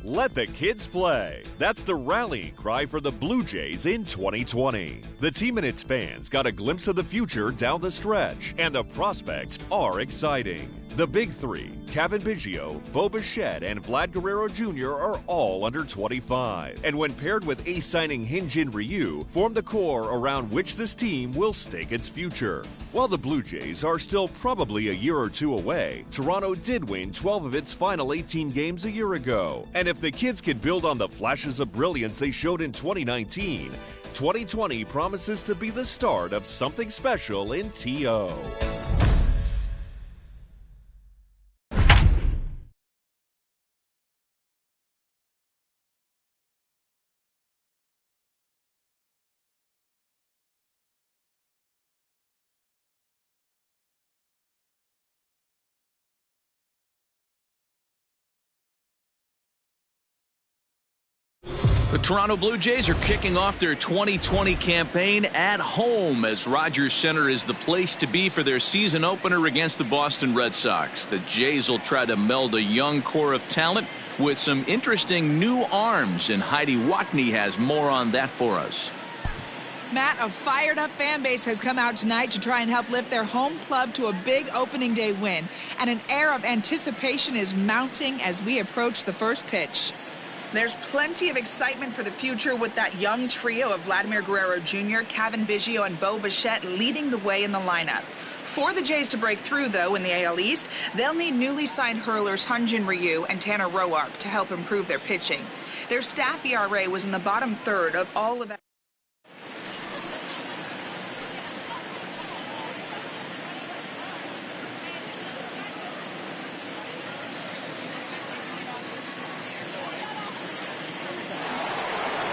Let the kids play. That's the rallying cry for the Blue Jays in 2020. The team and its fans got a glimpse of the future down the stretch, and the prospects are exciting. The big three, Cavan Biggio, Bo Bichette, and Vlad Guerrero Jr. are all under 25. And when paired with ace signing Hyun-Jin Ryu, form the core around which this team will stake its future. While the Blue Jays are still probably a year or two away, Toronto did win 12 of its final 18 games a year ago. And if the kids can build on the flashes of brilliance they showed in 2019, 2020 promises to be the start of something special in TO. The Toronto Blue Jays are kicking off their 2020 campaign at home as Rogers Center is the place to be for their season opener against the Boston Red Sox. The Jays will try to meld a young core of talent with some interesting new arms, and Heidi Watney has more on that for us. Matt, a fired-up fan base has come out tonight to try and help lift their home club to a big opening day win, and an air of anticipation is mounting as we approach the first pitch. There's plenty of excitement for the future with that young trio of Vladimir Guerrero Jr., Cavan Biggio, and Bo Bichette leading the way in the lineup. For the Jays to break through, though, in the AL East, they'll need newly signed hurlers Hyun-Jin Ryu and Tanner Roark to help improve their pitching. Their staff ERA was in the bottom third of all of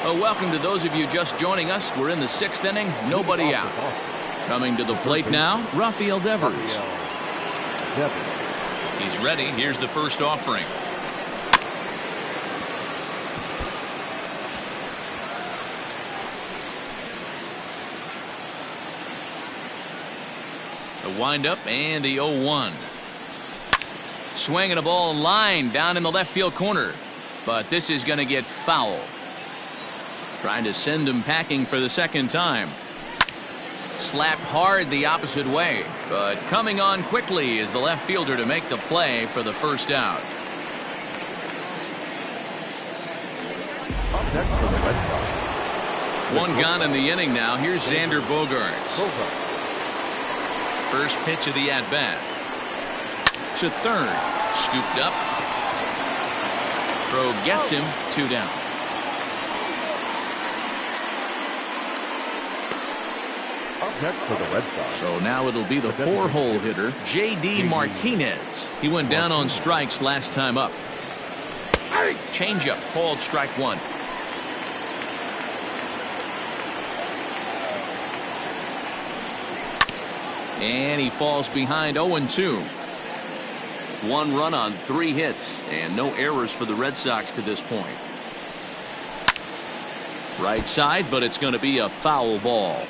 Welcome to those of you just joining us. We're in the 6th inning, nobody out. Coming to the plate now, Rafael Devers. He's ready. Here's the first offering. The windup and the 0-1. Swinging a ball line down in the left field corner. But this is going to get foul. Trying to send him packing for the second time. Slapped hard the opposite way, but coming on quickly is the left fielder to make the play for the first out. One gone in the inning now. Here's Xander Bogaerts. First pitch of the at-bat. To third. Scooped up. Throw gets him. 2 down. Next for the Red Sox. So now it'll be the 4-hole hitter, J.D. Martinez. He went down on strikes last time up. Changeup called strike 1. And he falls behind 0-2. 1 run on 3 hits and no errors for the Red Sox to this point. Right side, but it's going to be a foul ball.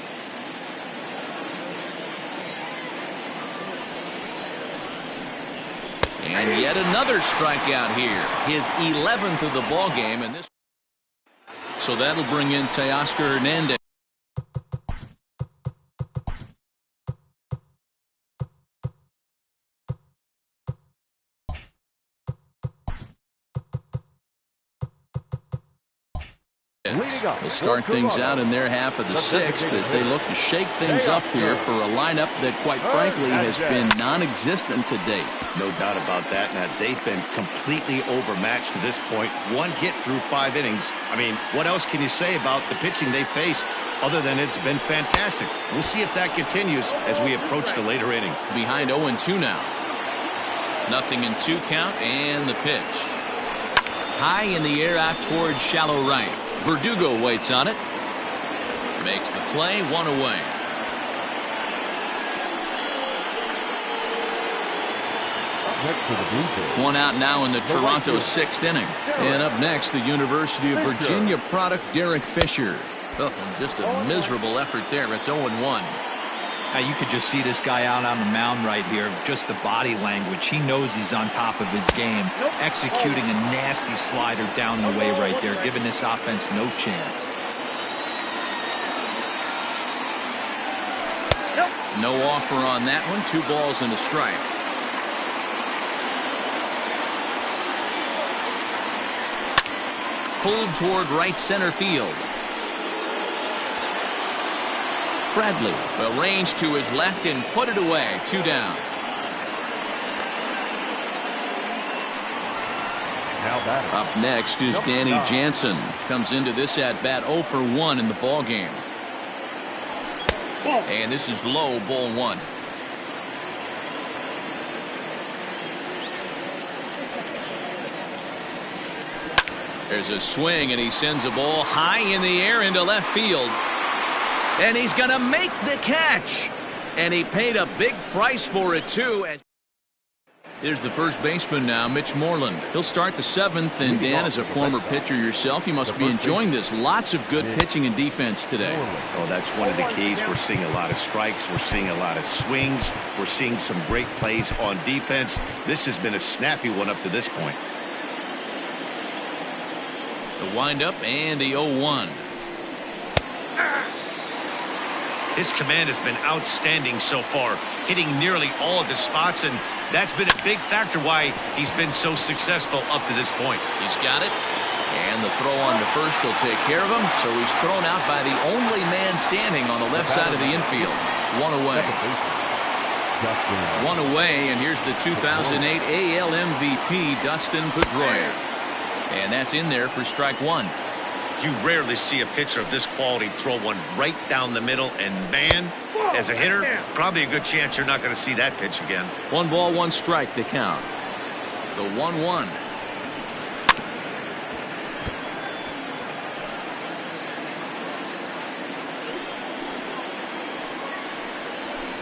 And yet another strikeout here. His 11th of the ball game, and this. So that'll bring in Teoscar Hernandez. They'll start things out in their half of the 6th as they look to shake things up here for a lineup that, quite frankly, has been non-existent to date. No doubt about that. Now, they've been completely overmatched to this point. 1 hit through 5 innings. I mean, what else can you say about the pitching they faced other than it's been fantastic? We'll see if that continues as we approach the later inning. Behind 0-2 now. Nothing in 2 count, and the pitch. High in the air out towards shallow right. Verdugo waits on it. Makes the play, 1 away. One out now in the Toronto 6th inning. And up next, the University of Virginia product, Derek Fisher. Oh, and just a miserable effort there. It's 0-1. You could just see this guy out on the mound right here. Just the body language. He knows he's on top of his game. Executing a nasty slider down the way right there, giving this offense no chance. No offer on that one. 2 balls and a strike. Pulled toward right center field. Bradley will range to his left and put it away. 2 down. Up next is Danny Jansen. Comes into this at bat 0 for 1 in the ball game. And this is low, ball 1. There's a swing, and he sends a ball high in the air into left field. And he's going to make the catch. And he paid a big price for it, too. Here's the first baseman now, Mitch Moreland. He'll start the 7th, and Dan, as a former pitcher yourself, you must be enjoying this. Lots of good pitching and defense today. Oh, that's one of the keys. We're seeing a lot of strikes. We're seeing a lot of swings. We're seeing some great plays on defense. This has been a snappy one up to this point. The windup and the 0-1. His command has been outstanding so far, hitting nearly all of his spots, and that's been a big factor why he's been so successful up to this point. He's got it, and the throw on to first will take care of him, so he's thrown out by the only man standing on the left side of the infield. 1 away. 1 away, and here's the 2008 AL MVP, Dustin Pedroia. And that's in there for strike 1. You rarely see a pitcher of this quality throw one right down the middle, and man, as a hitter, probably a good chance you're not going to see that pitch again. 1 ball, 1 strike to count. The 1-1.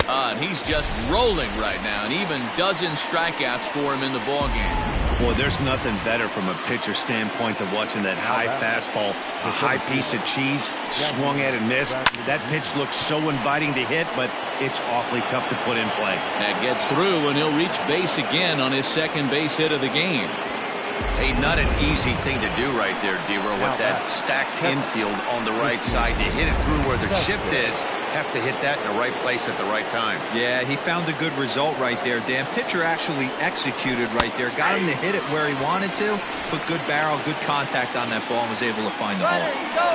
And he's just rolling right now, and even dozen strikeouts for him in the ballgame. Boy, there's nothing better from a pitcher standpoint than watching that high fastball, a high piece of cheese, swung at and missed. That pitch looks so inviting to hit, but it's awfully tough to put in play. That gets through, and he'll reach base again on his second base hit of the game. Hey, not an easy thing to do right there, D-Row, with that stacked infield on the right side. To hit it through where the shift is, have to hit that in the right place at the right time. Yeah, he found a good result right there, Dan. Pitcher actually executed right there. Got him to hit it where he wanted to. Put good barrel, good contact on that ball, and was able to find the ball.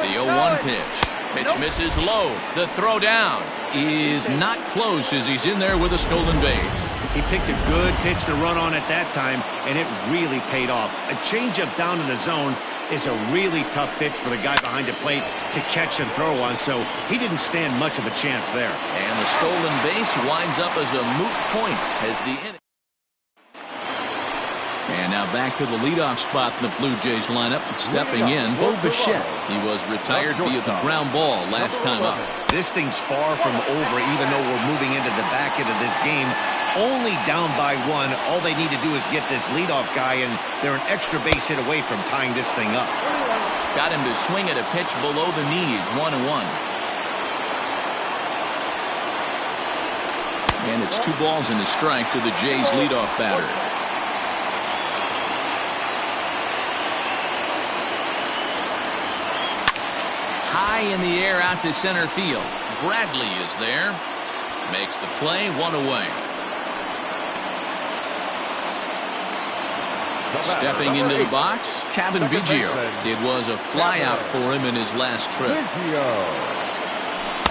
The 0-1 pitch. Pitch misses low. The throw down is not close as he's in there with a stolen base. He picked a good pitch to run on at that time, and it really paid off. A changeup down in the zone is a really tough pitch for the guy behind the plate to catch and throw on, so he didn't stand much of a chance there. And the stolen base winds up as a moot point as the inning. And now back to the leadoff spot in the Blue Jays lineup. Stepping in, Bo Bichette. He was retired via the ground ball last time up. This thing's far from over, even though we're moving into the back end of this game. Only down by 1. All they need to do is get this leadoff guy, and they're an extra base hit away from tying this thing up. Got him to swing at a pitch below the knees. 1-1. And it's 2 balls and a strike to the Jays leadoff batter. High in the air out to center field. Bradley is there. Makes the play. 1 away. Stepping into the box, Kevin Biggio. It was a flyout for him in his last trip.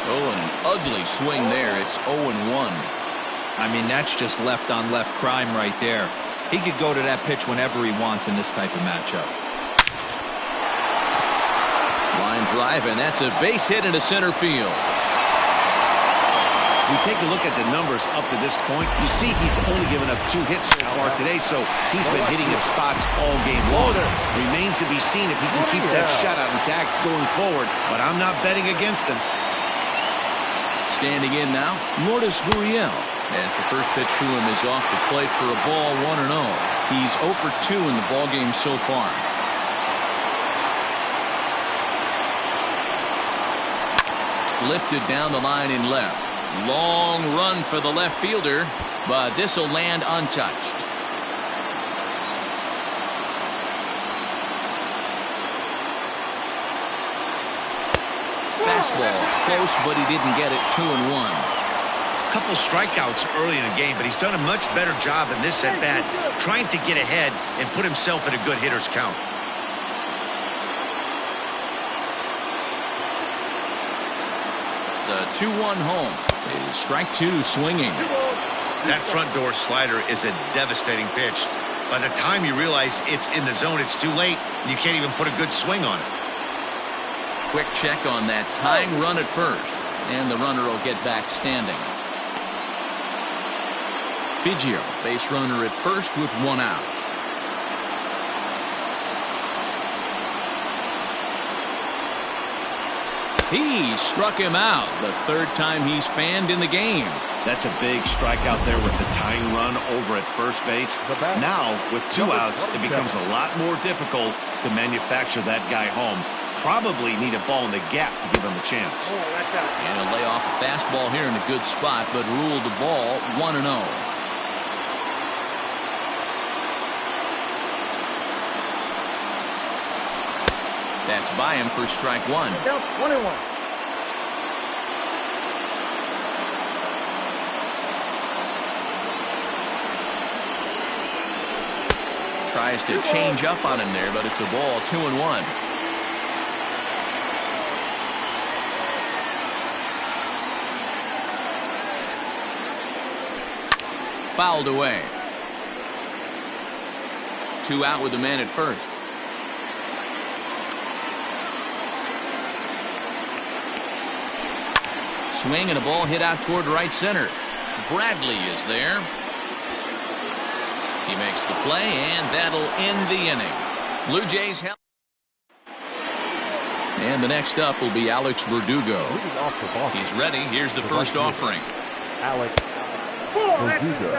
Oh, an ugly swing there. It's 0-1. I mean, that's just left-on-left crime right there. He could go to that pitch whenever he wants in this type of matchup. Line drive, and that's a base hit into center field. If we take a look at the numbers up to this point, you see he's only given up 2 hits so far today, so he's been hitting his spots all game long. Remains to be seen if he can keep that shutout intact going forward, but I'm not betting against him. Standing in now, Lourdes Gurriel, as the first pitch to him is off the plate for a ball, 1-0. He's 0 for 2 in the ballgame so far. Lifted down the line in left. Long run for the left fielder, but this will land untouched. Fastball close, but he didn't get it. 2-1. Couple strikeouts early in the game, but he's done a much better job in this at bat, trying to get ahead and put himself in a good hitter's count. The 2-1 home is strike two swinging. That front door slider is a devastating pitch. By the time you realize it's in the zone, it's too late, and you can't even put a good swing on it. Quick check on that tying run at first, and the runner will get back standing. Biggio, base runner at first with 1 out. He struck him out, the third time he's fanned in the game. That's a big strikeout there with the tying run over at first base. Now, with 2 outs, it becomes a lot more difficult to manufacture that guy home. Probably need a ball in the gap to give him a chance. And he'll lay off a fastball here in a good spot, but ruled the ball 1-0. That's by him for strike one. 21. Tries to change up on him there, but it's a ball. 2-1. Fouled away. 2 out with the man at first. Swing and a ball hit out toward right center. Bradley is there. He makes the play, and that'll end the inning. Blue Jays help. And the next up will be Alex Verdugo. He's ready. Here's the first offering. Alex Verdugo.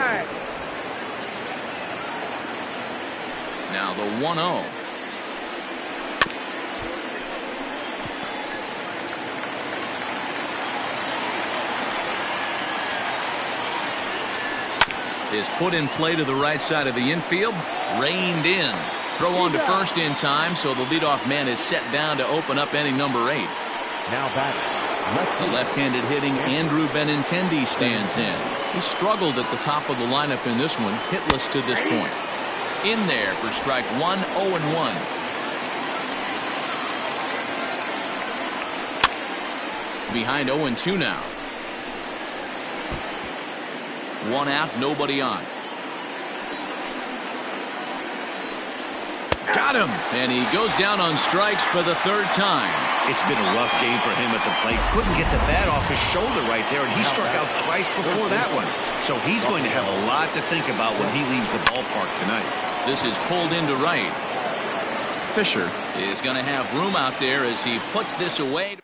Now the 1-0. Is put in play to the right side of the infield. Reined in. Throw on to first in time, so the leadoff man is set down to open up inning number 8. Now batting. The left-handed hitting Andrew Benintendi stands in. He struggled at the top of the lineup in this one, hitless to this point. In there for strike 1, 0-1. Behind 0-2 now. 1 out, nobody on. Got him! And he goes down on strikes for the 3rd time. It's been a rough game for him at the plate. Couldn't get the bat off his shoulder right there, and he struck out twice before that one. So he's going to have a lot to think about when he leaves the ballpark tonight. This is pulled into right. Fisher is going to have room out there as he puts this away.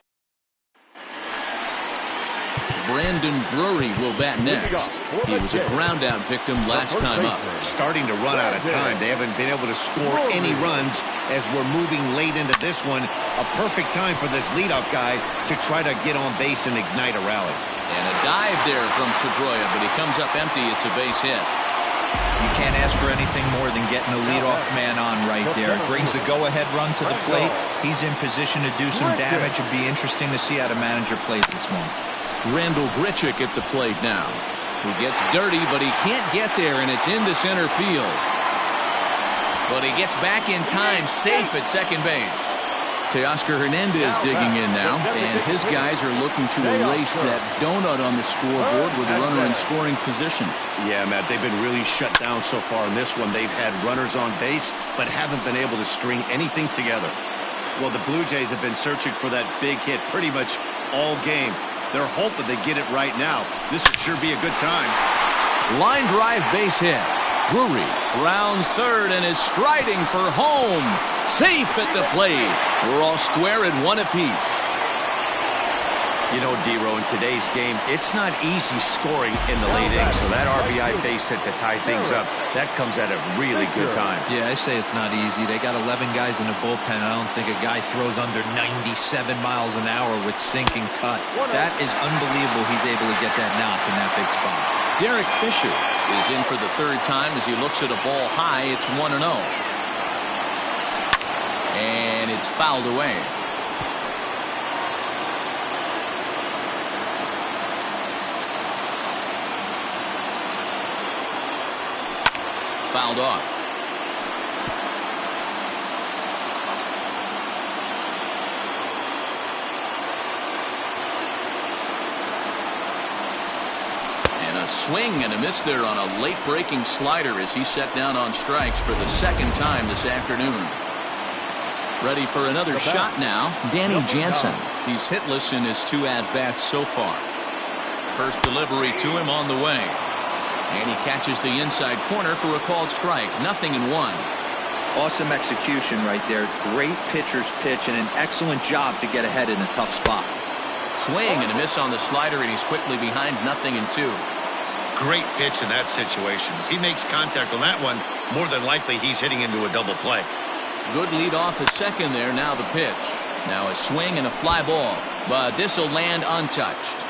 Brandon Drury will bat next. He was a ground-out victim last time up. Starting to run out of time. They haven't been able to score any runs as we're moving late into this one. A perfect time for this leadoff guy to try to get on base and ignite a rally. And a dive there from Pedroia, but he comes up empty. It's a base hit. You can't ask for anything more than getting a leadoff man on right there. Brings the go-ahead run to the plate. He's in position to do some damage. It'd be interesting to see how the manager plays this one. Randall Grichuk at the plate now. He gets dirty, but he can't get there, and it's into center field. But he gets back in time, safe at second base. Teoscar Hernandez digging in now, and his guys are looking to erase that donut on the scoreboard with a runner in scoring position. Yeah, Matt, they've been really shut down so far in this one. They've had runners on base, but haven't been able to string anything together. Well, the Blue Jays have been searching for that big hit pretty much all game. They're hoping they get it right now. This would sure be a good time. Line drive base hit. Drury rounds third and is striding for home. Safe at the plate. We're all square at 1 apiece. You know, D-Row, in today's game, it's not easy scoring in the late innings, so that RBI base hit to tie things up, that comes at a really good time. Yeah, I say it's not easy. They got 11 guys in the bullpen. I don't think a guy throws under 97 miles an hour with sinking cut. That is unbelievable he's able to get that knock in that big spot. Derek Fisher is in for the third time as he looks at a ball high. It's 1-0. And it's fouled away. Fouled off. And a swing and a miss there on a late breaking slider as he set down on strikes for the second time this afternoon. Ready for another shot now, Danny Jansen. He's hitless in his 2 at-bats so far. First delivery to him on the way. And he catches the inside corner for a called strike. 0-1. Awesome execution right there. Great pitcher's pitch and an excellent job to get ahead in a tough spot. Swing and a miss on the slider, and he's quickly behind 0-2. Great pitch in that situation. If he makes contact on that one, more than likely he's hitting into a double play. Good lead off at second there. Now the pitch. Now a swing and a fly ball. But this will land untouched.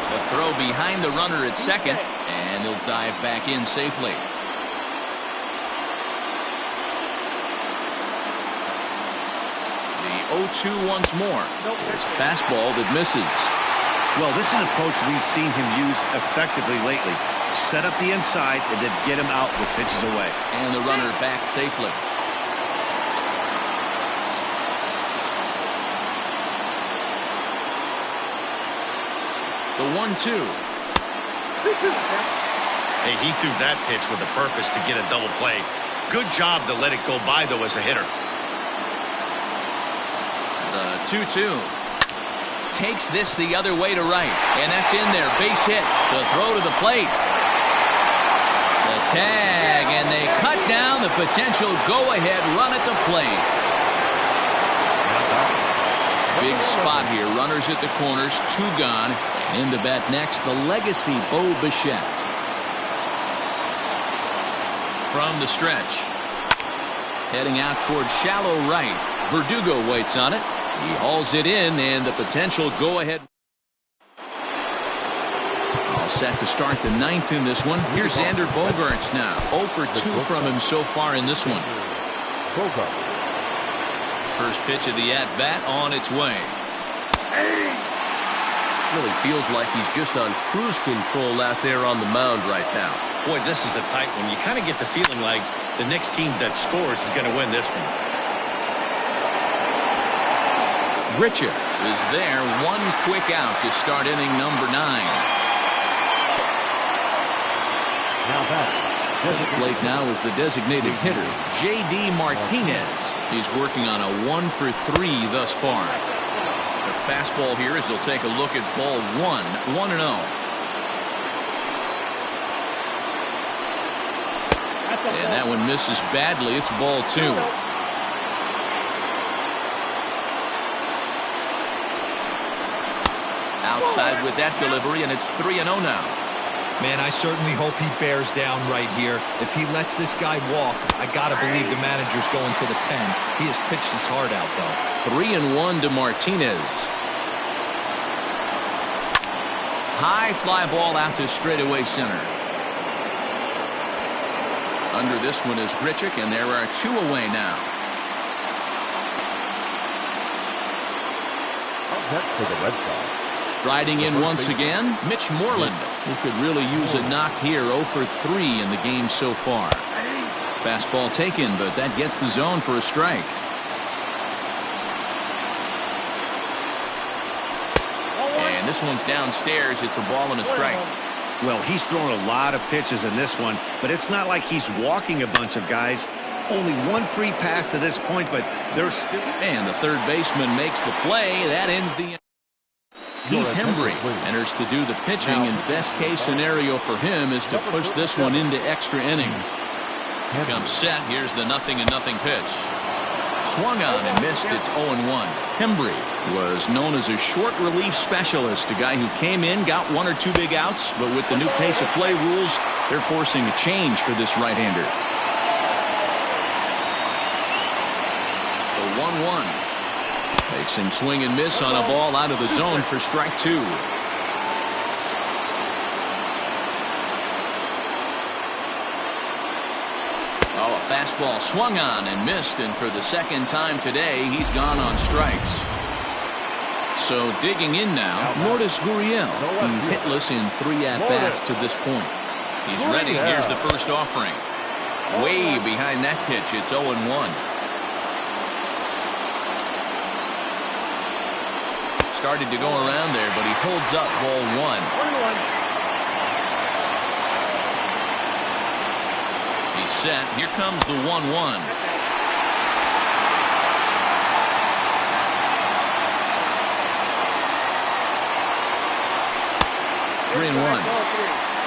The throw behind the runner at second, and he'll dive back in safely. The 0-2 once more. There's a fastball that misses. Well, this is an approach we've seen him use effectively lately. Set up the inside and then get him out with pitches away. And the runner back safely. The 1-2. Hey, he threw that pitch with a purpose to get a double play. Good job to let it go by, though, as a hitter. The 2-2. Takes this the other way to right. And that's in there. Base hit. The throw to the plate. The tag. And they cut down the potential go-ahead run at the plate. Big spot here. Runners at the corners. 2 gone. In to bat next, the legacy Bo Bichette. From the stretch. Heading out towards shallow right. Verdugo waits on it. He hauls it in, and the potential go-ahead. All set to start the 9th in this one. Here's Xander Bogaerts now. 0 for 2 from him so far in this one. First pitch of the at-bat on its way. Really feels like he's just on cruise control out there on the mound right now. Boy, this is a tight one. You kind of get the feeling like the next team that scores is going to win this one. Grichuk is there. 1 quick out to start inning number 9. Now back. Plate now is the designated hitter, J.D. Martinez. He's working on a 1 for 3 thus far. The fastball here as they'll take a look at ball 1. 1-0. And that one misses badly. It's ball 2. Outside with that delivery, and it's 3-0 now. Man, I certainly hope he bears down right here. If he lets this guy walk, I gotta believe the manager's going to the pen. He has pitched his heart out, though. 3-1 to Martinez. High fly ball out to straightaway center. Under this one is Grichuk, and there are 2 away now. For the Red Sox. Striding in once again, Mitch Moreland, who could really use a knock here. 0 for 3 in the game so far. Fastball taken, but that gets the zone for a strike. And this one's downstairs. It's a ball and a strike. Well, he's thrown a lot of pitches in this one, but it's not like he's walking a bunch of guys. Only 1 free pass to this point, but there's still. And the third baseman makes the play. That ends the. Heath Hembry enters to do the pitching, and best case scenario for him is to push this one into extra innings. Comes set. Here's the 0-0 pitch. Swung on and missed. It's 0-1. Hembry was known as a short relief specialist, a guy who came in, got 1 or 2 big outs, but with the new pace of play rules, they're forcing a change for this right-hander. The 1-1 makes him swing and miss on a ball out of the zone for strike 2. Oh, a fastball swung on and missed, and for the second time today, he's gone on strikes. So digging in now, Lourdes Gurriel. He's hitless in 3 at-bats to this point. He's ready. Here's the first offering. Way behind that pitch. It's 0-1. Started to go around there, but he holds up ball 1. He's set. Here comes the 1-1. 3-1.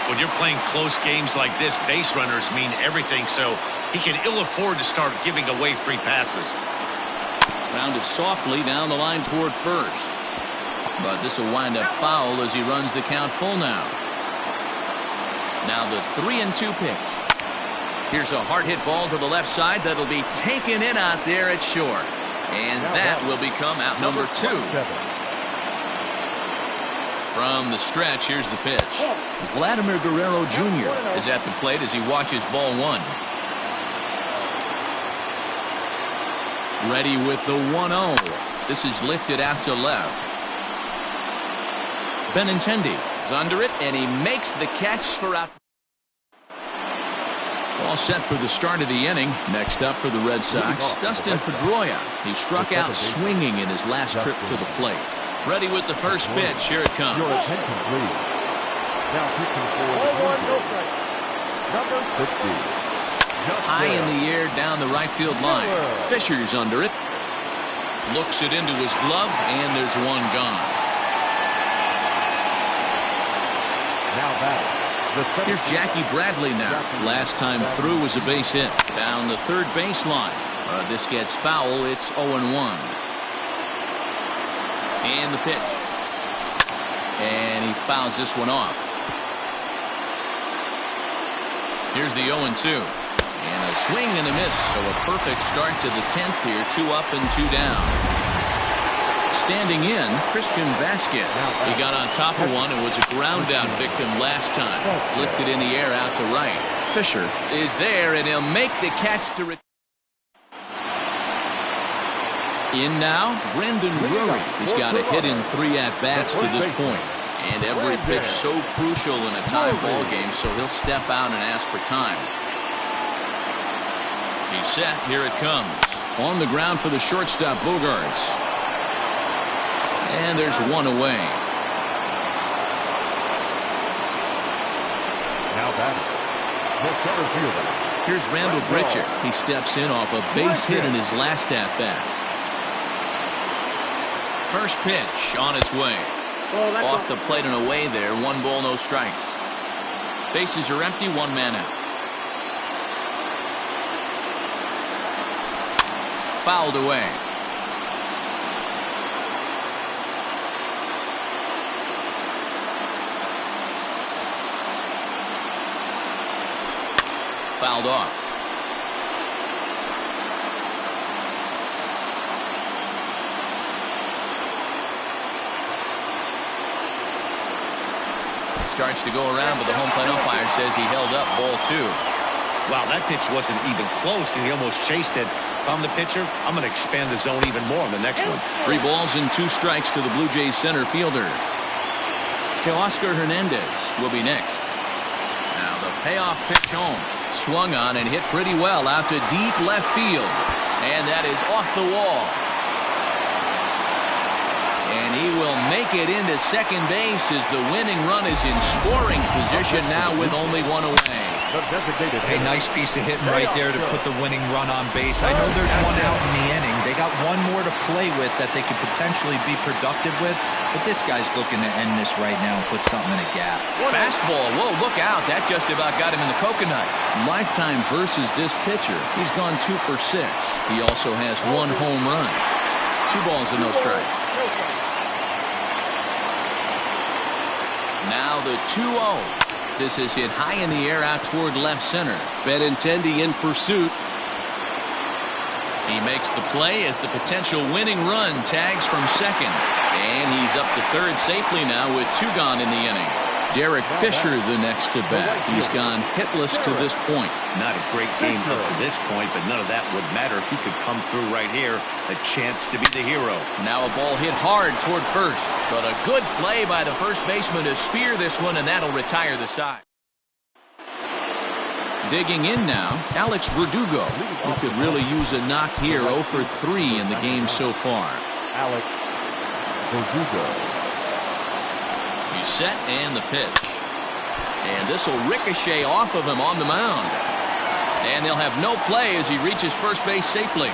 When you're playing close games like this, base runners mean everything, so he can ill afford to start giving away free passes. Rounded softly down the line toward first. But this will wind up foul as he runs the count full now. Now the 3-2 pitch. Here's a hard hit ball to the left side that'll be taken in out there at short. And that will become out number 2. From the stretch, here's the pitch. Vladimir Guerrero Jr. is at the plate as he watches ball 1. Ready with the 1-0. This is lifted out to left. Benintendi is under it, and he makes the catch for out. All set for the start of the inning. Next up for the Red Sox, Dustin Pedroia. He struck out swinging in his last trip to the plate. Ready with the first pitch. Here it comes. Now pitching for the number 50. High in the air down the right field line. Fisher's under it. Looks it into his glove, and there's one gone. Here's Jackie Bradley now. Last time through was a base hit. Down the third baseline. This gets foul. It's 0-1. And the pitch. And he fouls this one off. Here's the 0-2. And a swing and a miss. So a perfect start to the 10th here. 2 up and 2 down. Standing in, Christian Vasquez. He got on top of one and was a ground out victim last time. Lifted in the air out to right. Fisher is there, and he'll make the catch to in now, Brandon Drury. He's got a hit in 3 at-bats to this point. And every pitch so crucial in a tie ball game, so he'll step out and ask for time. He's set. Here it comes. On the ground for the shortstop, Bogarts. And there's one away. Now batting. Here's Randall Grichuk. He steps in off a base hit in his last at-bat. First pitch on its way. Off the plate and away there. 1 ball, no strikes. Bases are empty. 1 man out. Fouled away. Fouled off. Starts to go around, but the home plate umpire says he held up ball 2. Wow, that pitch wasn't even close, and he almost chased it. If I'm the pitcher, I'm going to expand the zone even more on the next one. 3 balls and 2 strikes to the Blue Jays center fielder. Teoscar Hernandez will be next. Now the payoff pitch home. Swung on and hit pretty well out to deep left field. And that is off the wall. And he will make it into second base as the winning run is in scoring position now with only 1 away. A nice piece of hitting right there to put the winning run on base. I know there's 1 out in the inning. They got one more to play with that they could potentially be productive with, but this guy's looking to end this right now and put something in a gap. Fastball. Whoa, look out. That just about got him in the coconut. Lifetime versus this pitcher. He's gone 2 for 6. He also has 1 home run. 2 balls and no strikes. Now the 2-0. This is hit high in the air out toward left center. Benintendi in pursuit. He makes the play as the potential winning run tags from second. And he's up to third safely now with 2 gone in the inning. Derek Fisher the next to bat. He's gone hitless to this point. Not a great game up to this point, but none of that would matter if he could come through right here. A chance to be the hero. Now a ball hit hard toward first. But a good play by the first baseman to spear this one, and that'll retire the side. Digging in now, Alex Verdugo, who could really use a knock here. 0 for 3 in the game so far. Alex Verdugo. He's set and the pitch. And this will ricochet off of him on the mound. And they'll have no play as he reaches first base safely.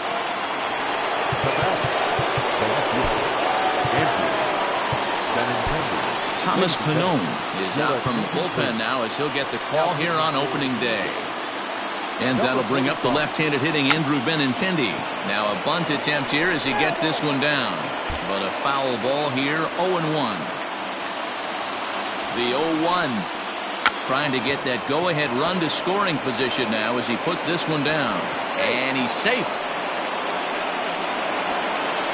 Thomas Pannone is out from the bullpen now as he'll get the call here on opening day. And that'll bring up the left-handed hitting Andrew Benintendi. Now a bunt attempt here as he gets this one down. But a foul ball here, 0-1. The 0-1. Trying to get that go-ahead run to scoring position now as he puts this one down. And he's safe.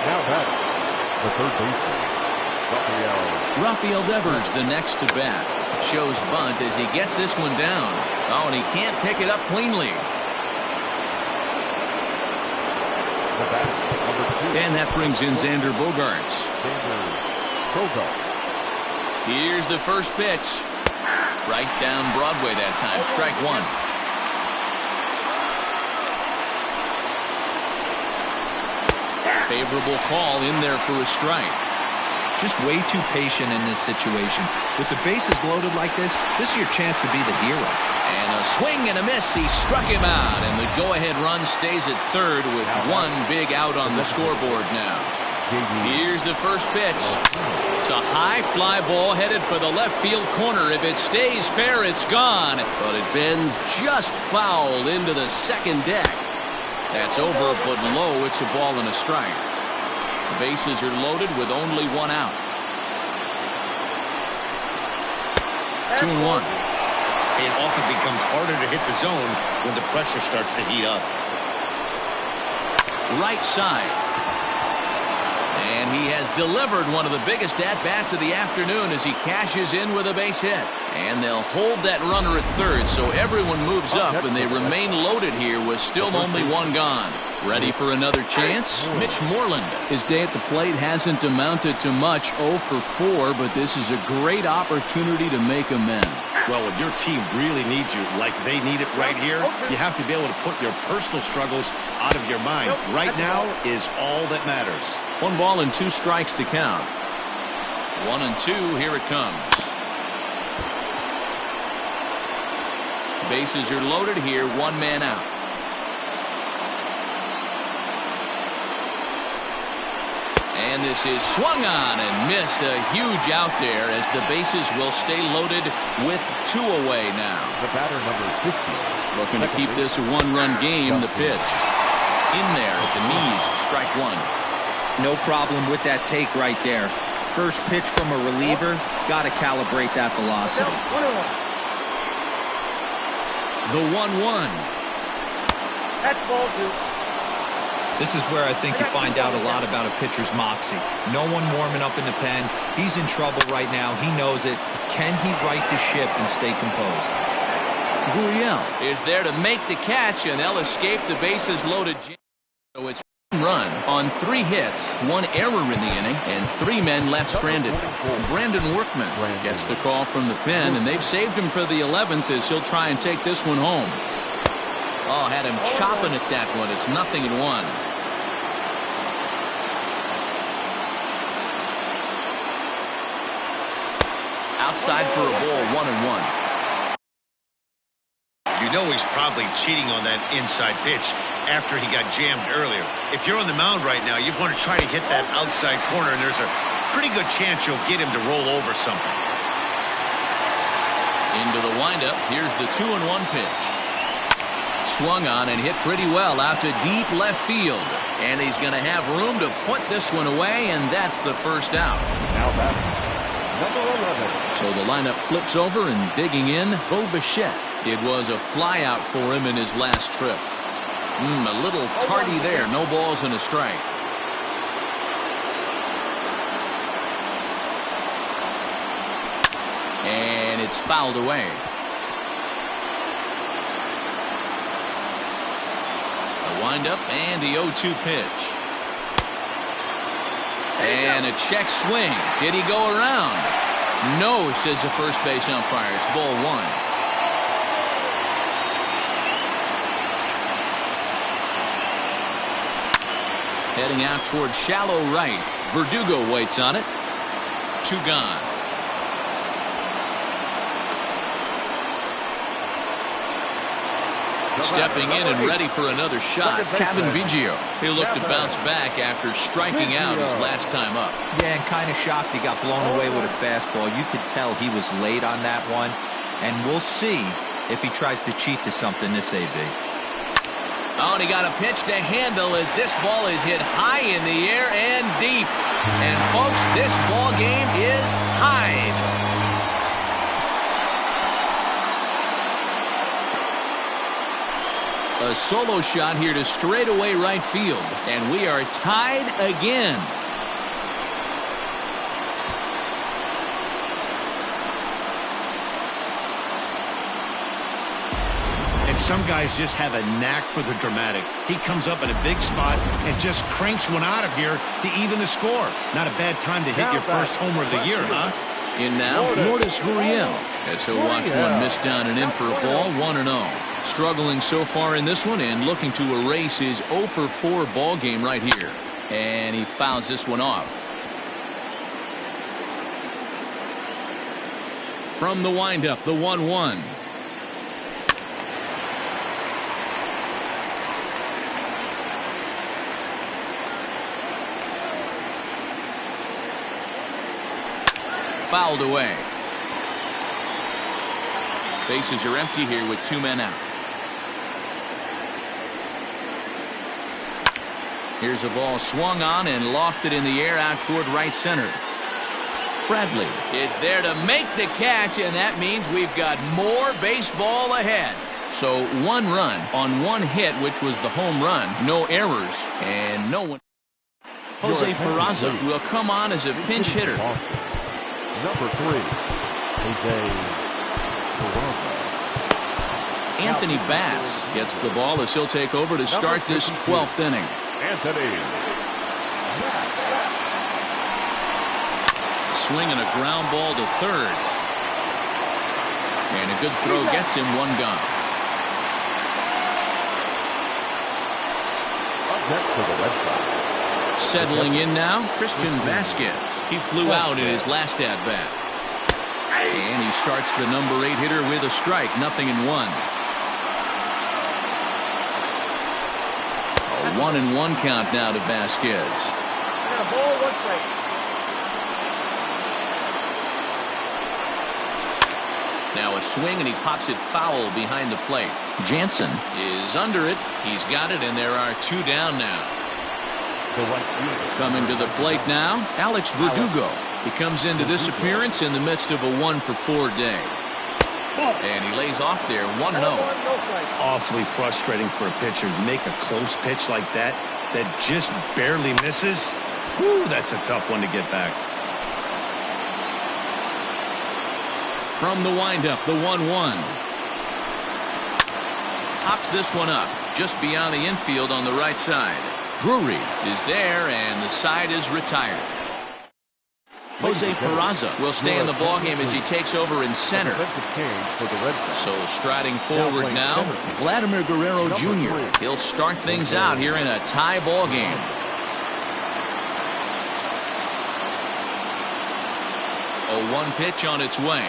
Now back, the third baseman, Rafael Devers the next to bat. Shows bunt as he gets this one down. Oh, and he can't pick it up cleanly. And that brings in Xander Bogaerts. Here's the first pitch. Right down Broadway that time. Strike 1. Favorable call in there for a strike. Just way too patient in this situation. With the bases loaded like this is your chance to be the hero. And a swing and a miss. He struck him out, and the go-ahead run stays at third with 1 big out on the scoreboard now. Here's the first pitch. It's a high fly ball headed for the left field corner. If it stays fair, it's gone. But it bends just foul into the second deck. That's over, but low. It's a ball and a strike. Bases are loaded with only 1 out. 2-1. It often becomes harder to hit the zone when the pressure starts to heat up. Right side. And he has delivered one of the biggest at-bats of the afternoon as he cashes in with a base hit. And they'll hold that runner at third, so everyone moves up, and they remain loaded here with still only 1 gone. Ready for another chance? Mitch Moreland. His day at the plate hasn't amounted to much, 0 for 4, but this is a great opportunity to make amends. Well, when your team really needs you, like they need it right here, you have to be able to put your personal struggles out of your mind. Right now is all that matters. 1 ball and 2 strikes the count. 1 and 2, here it comes. Bases are loaded here, 1 man out. And this is swung on and missed. A huge out there as the bases will stay loaded with 2 away now. The batter number 50. Looking to keep this a 1-run game. The pitch. In there at the knees. Strike 1. No problem with that take right there. First pitch from a reliever. Got to calibrate that velocity. The 1-1. That's ball 2. This is where I think you find out a lot about a pitcher's moxie. No one warming up in the pen. He's in trouble right now. He knows it. Can he right the ship and stay composed? Gurriel is there to make the catch, and they'll escape the bases loaded. So it's run on 3 hits, 1 error in the inning, and 3 men left stranded. Brandon Workman gets the call from the pen, and they've saved him for the 11th as he'll try and take this one home. Oh, had him chopping at that one. It's 0-1. Outside for a ball, 1-1. You You know he's probably cheating on that inside pitch after he got jammed earlier. If you're on the mound right now, you want to try to hit that outside corner, and there's a pretty good chance you'll get him to roll over something. Into the windup. Here's the 2-1 pitch. Swung on and hit pretty well out to deep left field. And he's going to have room to put this one away, and that's the first out. Now batting, number 11. So the lineup flips over, and digging in, Bo Bichette. It was a fly out for him in his last trip. A little tardy there. No balls and a strike. And it's fouled away. The windup and the 0-2 pitch. And a check swing. Did he go around? No, says the first base umpire. It's ball one. Heading out towards shallow right. Verdugo waits on it. 2 gone. Stepping in and ready for another shot, Kevin Biggio. He'll look to bounce back after striking out his last time up. Yeah, and kind of shocked he got blown away with a fastball. You could tell he was late on that one. And we'll see if he tries to cheat to something this AB. Oh, and he got a pitch to handle as this ball is hit high in the air and deep. And folks, this ball game is tied. A solo shot here to straightaway right field, and we are tied again. And some guys just have a knack for the dramatic. He comes up in a big spot and just cranks one out of here to even the score. Not a bad time to hit your first homer of the year, huh? In now, Lourdes Gurriel, as he'll watch one miss down and in for a ball, 1-0. Struggling so far in this one and looking to erase his 0-for-4 ball game right here. And he fouls this one off. From the windup, the 1-1. Fouled away. Bases are empty here with 2 men out. Here's a ball swung on and lofted in the air out toward right center. Bradley is there to make the catch, and that means we've got more baseball ahead. So 1 run on 1 hit, which was the home run. No errors and no one. Jose Peraza will come on as a pinch hitter. Number 3, Jose Peraza. Anthony Bass gets the ball as he'll take over to start this 12th inning. Anthony. Swing and a ground ball to third. And a good throw gets him 1 gone. Up next for the Red Sox. Settling in now, Christian Vasquez. He flew out in his last at-bat. And he starts the number 8 hitter with a strike, 0-1. A 1-1 count now to Vasquez. Now a swing, and he pops it foul behind the plate. Jansen is under it. He's got it, and there are 2 down now. Coming to the plate now, Alex Verdugo. He comes into this appearance in the midst of a 1-for-4 day. And he lays off there, 1-0. Awfully frustrating for a pitcher to make a close pitch like that just barely misses. Whew, that's a tough one to get back. From the windup, the 1-1. Pops this one up just beyond the infield on the right side. Drury is there, and the side is retired. Jose Peraza will stay in the ballgame as he takes over in center. So striding forward now, Vladimir Guerrero Jr. He'll start things out here in a tie ballgame. A 1 pitch on its way.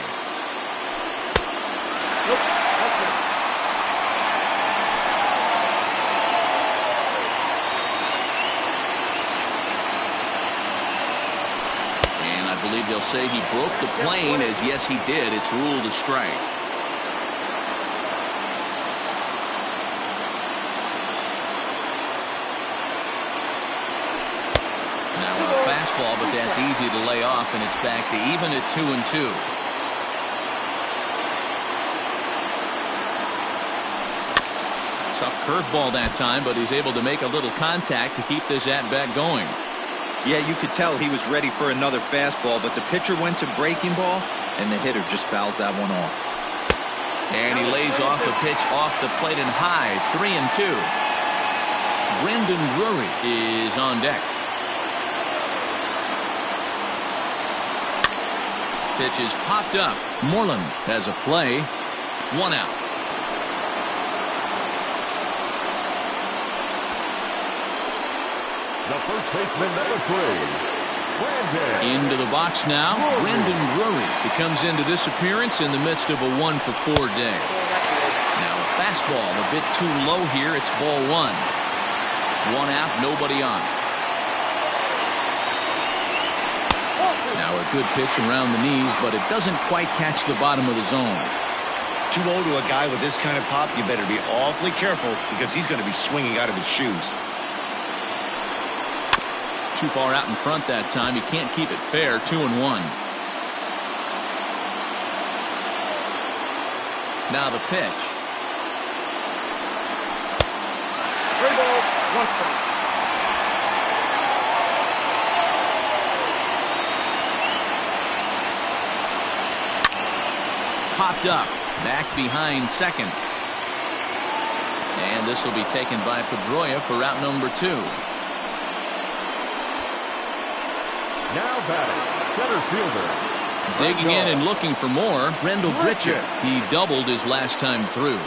believe they'll say he broke the plane, as yes he did. It's ruled a strike. Now a fastball, but that's easy to lay off, and it's back to even at 2-2. Tough curveball that time, but he's able to make a little contact to keep this at-bat going. Yeah, you could tell he was ready for another fastball, but the pitcher went to breaking ball, and the hitter just fouls that one off. And he lays off a pitch off the plate and high, 3-2. Brendan Drury is on deck. Pitch is popped up. Moreland has a play. 1 out. The first baseman, number 3, Brandon. Into the box now, Brendan Drury. He comes into this appearance in the midst of a 1-for-4 day. Now a fastball a bit too low here. It's ball 1. 1 out, nobody on. Now a good pitch around the knees, but it doesn't quite catch the bottom of the zone. Too low to a guy with this kind of pop. You better be awfully careful because he's going to be swinging out of his shoes. Too far out in front that time. He can't keep it fair. 2-1. Now the pitch. 3 balls, 1 strike. Popped up. Back behind second. And this will be taken by Pedroia for route number 2. Now batting, center fielder. Digging in and looking for more, Rendell Gritcher. He doubled his last time through.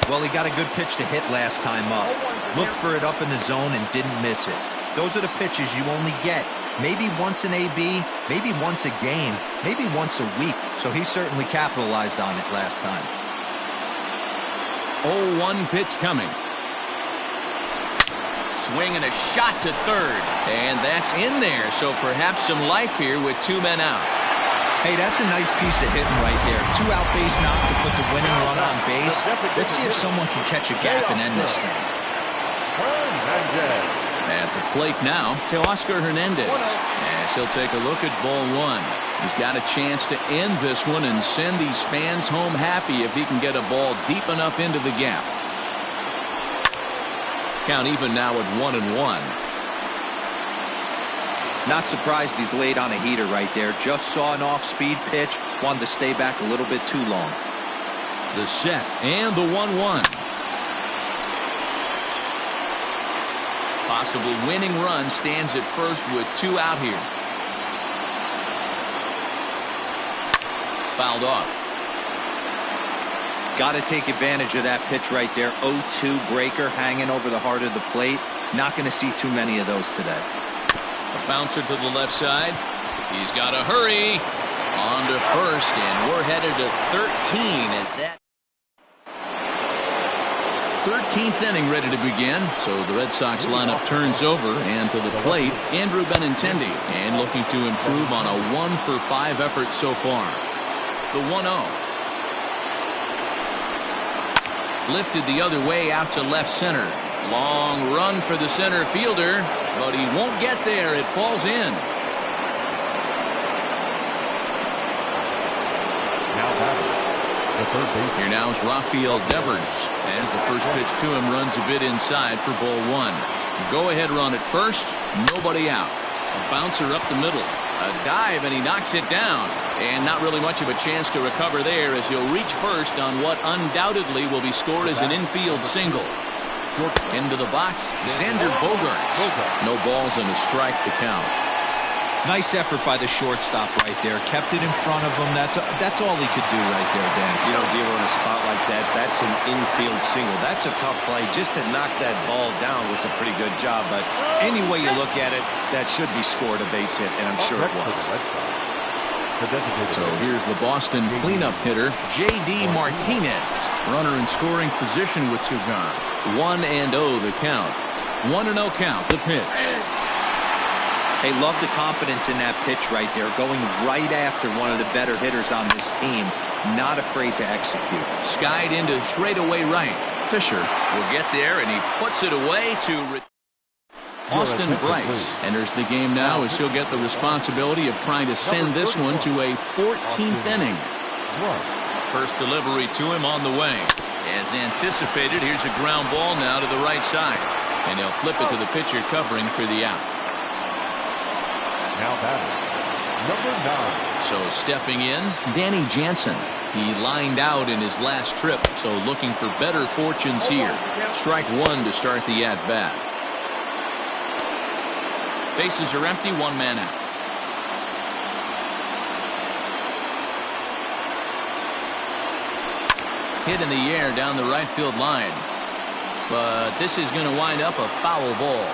Well, he got a good pitch to hit last time up. Looked for it up in the zone and didn't miss it. Those are the pitches you only get. Maybe once an AB, maybe once a game, maybe once a week. So he certainly capitalized on it last time. 0-1 pitch coming. Swing and a shot to third. And that's in there. So perhaps some life here with 2 men out. Hey, that's a nice piece of hitting right there. 2 out base knock to put the winning run on base. Let's see if someone can catch a gap and end this thing. At the plate now, Teoscar Hernandez. As he'll take a look at ball 1. He's got a chance to end this one and send these fans home happy if he can get a ball deep enough into the gap. Count even now at 1-1. Not surprised he's laid on a heater right there. Just saw an off-speed pitch. Wanted to stay back a little bit too long. The set and the 1-1. Possible winning run stands at first with 2 out here. Fouled off. Got to take advantage of that pitch right there. 0-2 breaker hanging over the heart of the plate. Not going to see too many of those today. A bouncer to the left side. He's got to hurry. On to first, and we're headed to 13 as that 13th inning ready to begin. So the Red Sox lineup turns over, and to the plate, Andrew Benintendi, and looking to improve on a 1-for-5 effort so far. The 1-0. Lifted the other way out to left center. Long run for the center fielder, but he won't get there. It falls in. Now batting, the third baseman. Here now is Rafael Devers, as the first pitch to him runs a bit inside for ball 1. Go ahead run at first, nobody out. A bouncer up the middle. A dive, and he knocks it down. And not really much of a chance to recover there, as he'll reach first on what undoubtedly will be scored as an infield single. Into the box, Xander Bogaerts. No balls and a strike to count. Nice effort by the shortstop right there. Kept it in front of him. That's all he could do right there, Dan. You know, Dealer, in a spot like that, that's an infield single. That's a tough play. Just to knock that ball down was a pretty good job. But any way you look at it, that should be scored a base hit, and I'm sure it was. So here's the Boston cleanup hitter, J.D. Martinez. Runner in scoring position with two gone. 1-0 the count. 1-0 count, the pitch. Hey, love the confidence in that pitch right there, going right after one of the better hitters on this team, not afraid to execute. Skied into straightaway right. Fisher will get there, and he puts it away to Austin Bryce enters the game now as he'll get the responsibility of trying to send this one to a 14th inning. First delivery to him on the way. As anticipated, here's a ground ball now to the right side. And he'll flip it to the pitcher covering for the out. Now batting, number 9. So stepping in, Danny Jansen. He lined out in his last trip, so looking for better fortunes here. Strike one to start the at-bat. Bases are empty, one man out. Hit in the air down the right field line. But this is going to wind up a foul ball.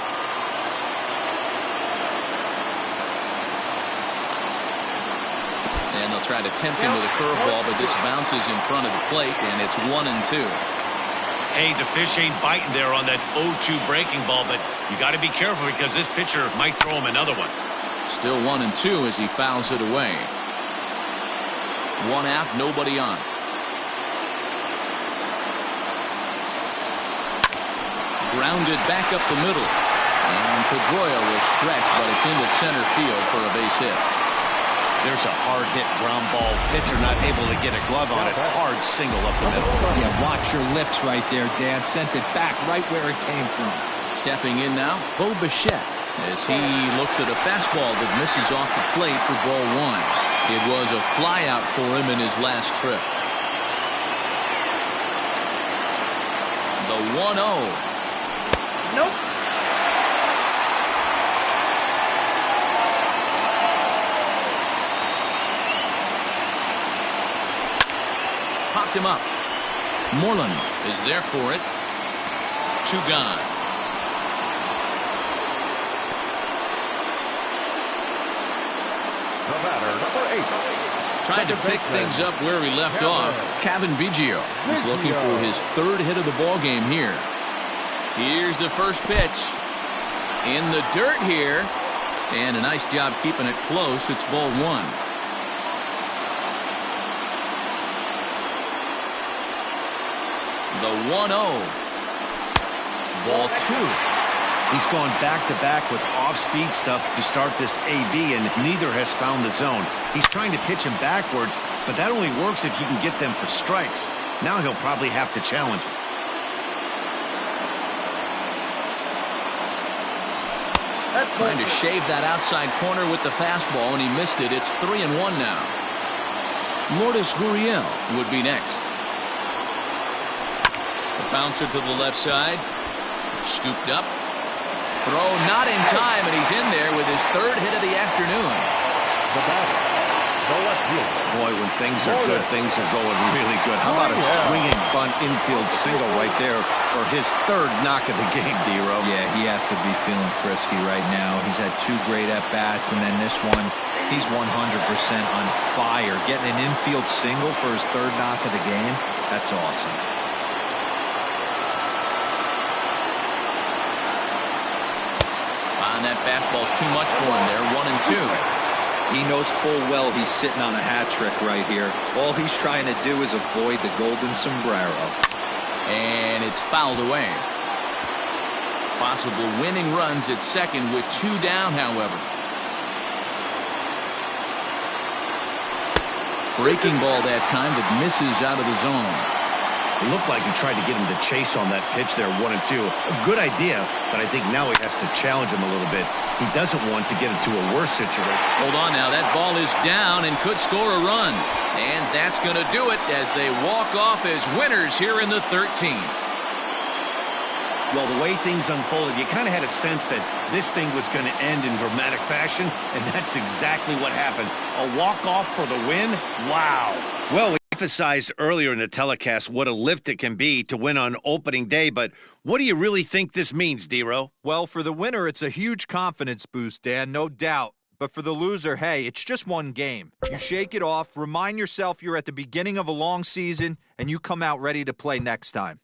And they'll try to tempt him with a curveball, but this bounces in front of the plate, and it's 1-2. Hey, the fish ain't biting there on that 0-2 breaking ball, but you got to be careful because this pitcher might throw him another one. Still 1-2 as he fouls it away. One out, nobody on. Grounded back up the middle. And Pedroia will stretch, but it's into center field for a base hit. There's a hard hit ground ball. Pitcher not able to get a glove on it. Hard single up the middle. Yeah, watch your lips right there, Dan. Sent it back right where it came from. Stepping in now, Bo Bichette, as he looks at a fastball that misses off the plate for ball one. It was a flyout for him in his last trip. The 1-0. Nope. Popped him up. Moreland is there for it. 2 gone. The batter, number 8. Trying to pick things up where he left off. Kevin Biggio is looking for his 3rd hit of the ball game here. Here's the first pitch. In the dirt here. And a nice job keeping it close. It's ball 1. The 1-0. Ball 2. He's gone back-to-back with off-speed stuff to start this AB, and neither has found the zone. He's trying to pitch him backwards, but that only works if he can get them for strikes. Now he'll probably have to challenge it. Trying to shave that outside corner with the fastball, and he missed it. It's 3-1 now. Lourdes Gurriel would be next. The bouncer to the left side. Scooped up. Throw not in time, and he's in there with his 3rd hit of the afternoon. The batter, the left fielder. Boy, when things are good, things are going really good. How about a swinging bunt infield single right there for his 3rd knock of the game, D-Ro? Yeah, he has to be feeling frisky right now. He's had 2 great at-bats, and then this one, he's 100% on fire. Getting an infield single for his 3rd knock of the game, that's awesome. And that fastball's too much for him there. 1-2. He knows full well he's sitting on a hat trick right here. All he's trying to do is avoid the golden sombrero. And it's fouled away. Possible winning runs at second with 2 down, however. Breaking ball that time that misses out of the zone. It looked like he tried to get him to chase on that pitch there, 1-2. A good idea, but I think now he has to challenge him a little bit. He doesn't want to get into a worse situation. Hold on now. That ball is down and could score a run. And that's going to do it as they walk off as winners here in the 13th. Well, the way things unfolded, you kind of had a sense that this thing was going to end in dramatic fashion, and that's exactly what happened. A walk-off for the win? Wow. Well, we emphasized earlier in the telecast what a lift it can be to win on opening day, but what do you really think this means, D-Ro? Well, for the winner, it's a huge confidence boost, Dan, no doubt. But for the loser, hey, it's just one game. You shake it off, remind yourself you're at the beginning of a long season, and you come out ready to play next time.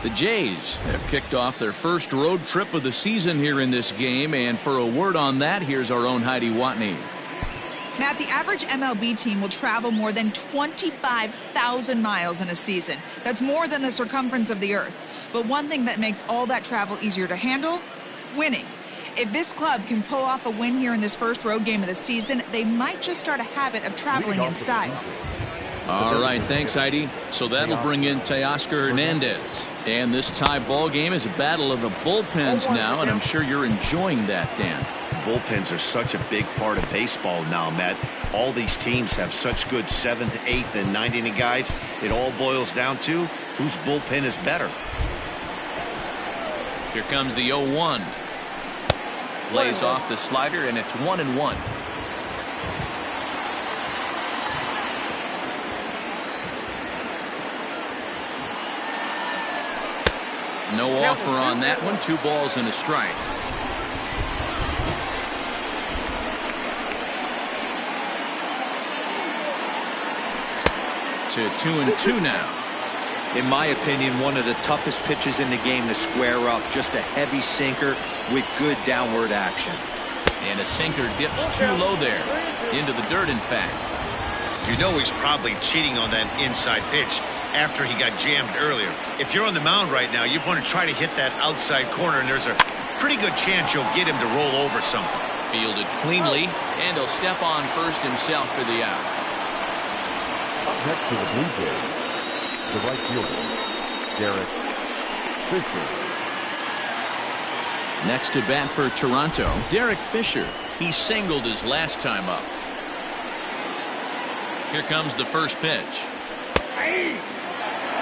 The Jays have kicked off their first road trip of the season here in this game, and for a word on that, here's our own Heidi Watney. Matt, the average MLB team will travel more than 25,000 miles in a season. That's more than the circumference of the earth. But one thing that makes all that travel easier to handle, winning. If this club can pull off a win here in this first road game of the season, they might just start a habit of traveling in style. All right, thanks, Heidi. So that'll bring in Teoscar Hernandez. And this tie ball game is a battle of the bullpens now, and I'm sure you're enjoying that, Dan. Bullpens are such a big part of baseball now, Matt. All these teams have such good 7th, 8th, and 9th inning guys. It all boils down to whose bullpen is better. Here comes the 0-1. Lays off the slider, and it's 1-1. No offer on that one. 2 balls and a strike. To 2-2 now. In my opinion, one of the toughest pitches in the game to square up. Just a heavy sinker with good downward action. And a sinker dips too low there. Into the dirt, in fact. You know he's probably cheating on that inside pitch after he got jammed earlier. If you're on the mound right now, you want to try to hit that outside corner, and there's a pretty good chance you'll get him to roll over something. Fielded cleanly, and he'll step on first himself for the out. Up next to the Blue Jays, the right fielder, Derek Fisher. Next to bat for Toronto, Derek Fisher. He singled his last time up. Here comes the first pitch.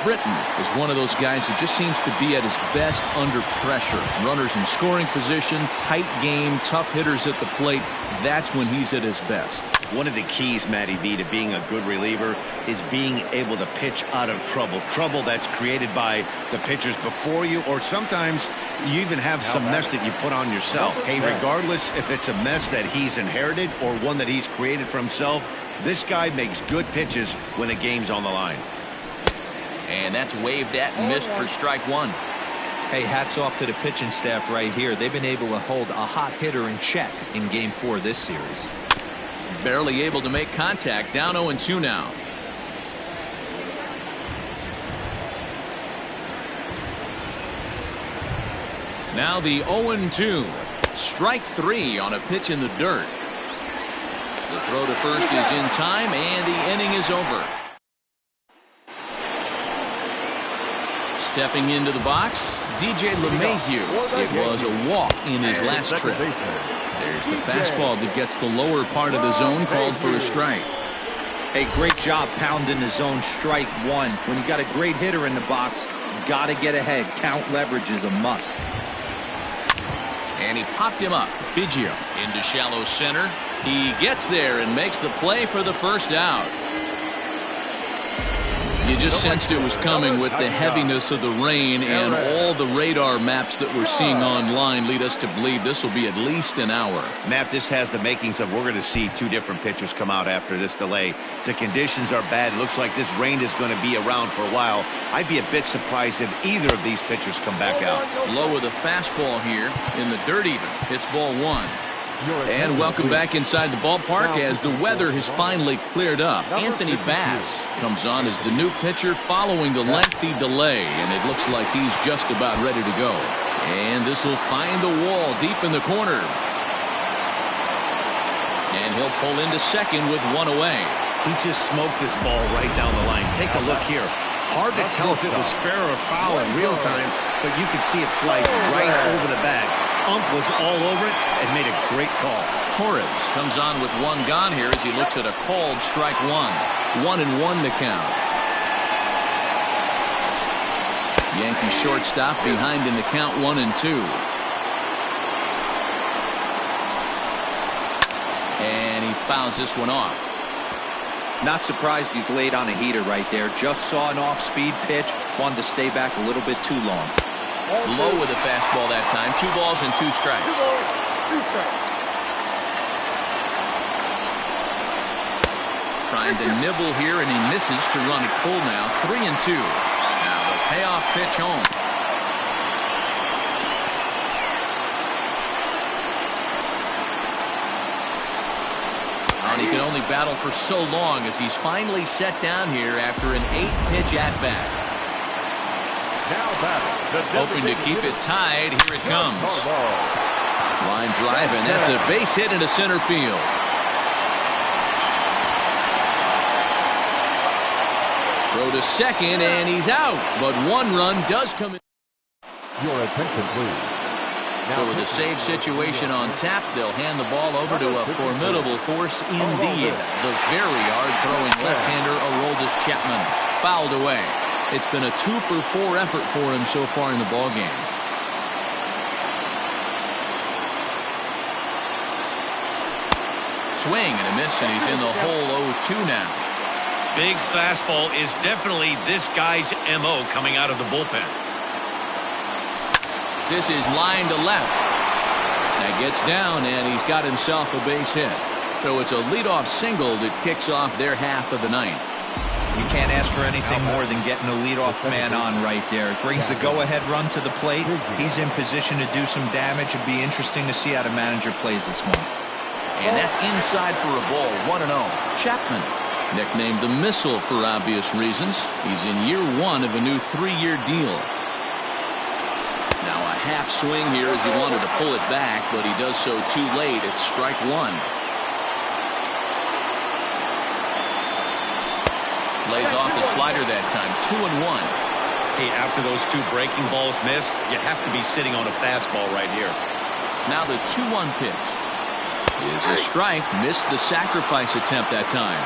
Britton is one of those guys that just seems to be at his best under pressure. Runners in scoring position, tight game, tough hitters at the plate. That's when he's at his best. One of the keys, Matty V, to being a good reliever is being able to pitch out of trouble. Trouble that's created by the pitchers before you, or sometimes you even have some mess that you put on yourself. Hey, regardless if it's a mess that he's inherited or one that he's created for himself, this guy makes good pitches when the game's on the line. And that's waved at and missed for strike 1. Hey, hats off to the pitching staff right here. They've been able to hold a hot hitter in check in Game 4 this series. Barely able to make contact. Down 0-2 now. Now the 0-2. Strike 3 on a pitch in the dirt. The throw to first is in time, and the inning is over. Stepping into the box, DJ LeMahieu. It was a walk in his last trip. There's the fastball that gets the lower part of the zone, called for a strike. Hey, great job pounding the zone. Strike 1. When you got a great hitter in the box, got to get ahead. Count leverage is a must. And he popped him up. Biggio into shallow center. He gets there and makes the play for the first out. You just sensed it was coming with the heaviness of the rain, and all the radar maps that we're seeing online lead us to believe this will be at least an hour. Matt, this has the makings of we're going to see 2 different pitchers come out after this delay. The conditions are bad. It looks like this rain is going to be around for a while. I'd be a bit surprised if either of these pitchers come back out. Low with a fastball here in the dirt even. Hits ball 1. And welcome back inside the ballpark as the weather has finally cleared up. Anthony Bass comes on as the new pitcher following the lengthy delay, and it looks like he's just about ready to go. And this will find the wall deep in the corner. And he'll pull into second with 1 away. He just smoked this ball right down the line. Take a look here. Hard to tell if it was fair or foul in real time, but you could see it flies right over the bag. Ump was all over it and made a great call. Torres comes on with one gone here as he looks at a called strike one. 1-1 to count. Yankee shortstop behind in the count 1-2. And he fouls this one off. Not surprised he's laid on a heater right there. Just saw an off-speed pitch. Wanted to stay back a little bit too long. Low with a fastball that time. 2 balls and 2 strikes. Trying to nibble here, and he misses to run it full now. 3-2. Now the payoff pitch home. And he can only battle for so long as he's finally set down here after an 8-pitch at-bat. Hoping to keep it tied. Here it comes. Line drive, and that's a base hit into center field. Throw to second, and he's out. But 1 run does come in. Your attention, please. So with a save situation on tap, they'll hand the ball over to a formidable force indeed. The very hard-throwing left-hander Aroldis Chapman. Fouled away. It's been a 2-for-4 effort for him so far in the ballgame. Swing and a miss, and he's in the hole 0-2 now. Big fastball is definitely this guy's MO coming out of the bullpen. This is line to left. That gets down, and he's got himself a base hit. So it's a leadoff single that kicks off their half of the ninth. You can't ask for anything more than getting a leadoff man on right there. It brings the go-ahead run to the plate. He's in position to do some damage. It'd be interesting to see how the manager plays this one. And that's inside for a ball. 1-0. Chapman, nicknamed the Missile for obvious reasons. He's in year 1 of a new 3-year deal. Now a half swing here as he wanted to pull it back, but he does so too late. It's strike 1. Lays off the slider that time. 2-1. Hey, after those 2 breaking balls missed, you have to be sitting on a fastball right here. Now the 2-1 pitch is a strike. Missed the sacrifice attempt that time.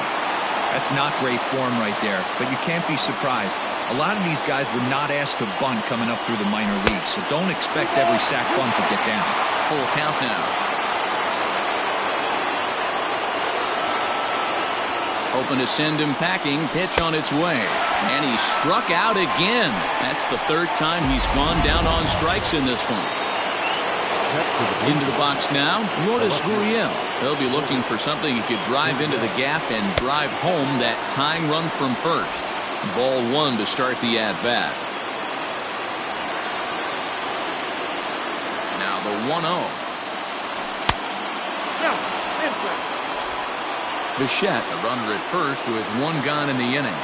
That's not great form right there, but you can't be surprised. A lot of these guys were not asked to bunt coming up through the minor leagues, so don't expect every sac bunt to get down. Full count now. Hoping to send him packing. Pitch on its way. And he struck out again. That's the 3rd time he's gone down on strikes in this one. Into the box now, Lourdes Gurriel. He'll be looking for something he could drive into the gap and drive home that tying run from first. Ball 1 to start the at-bat. Now the 1-0. Bichette, a runner at first with 1 gone in the inning.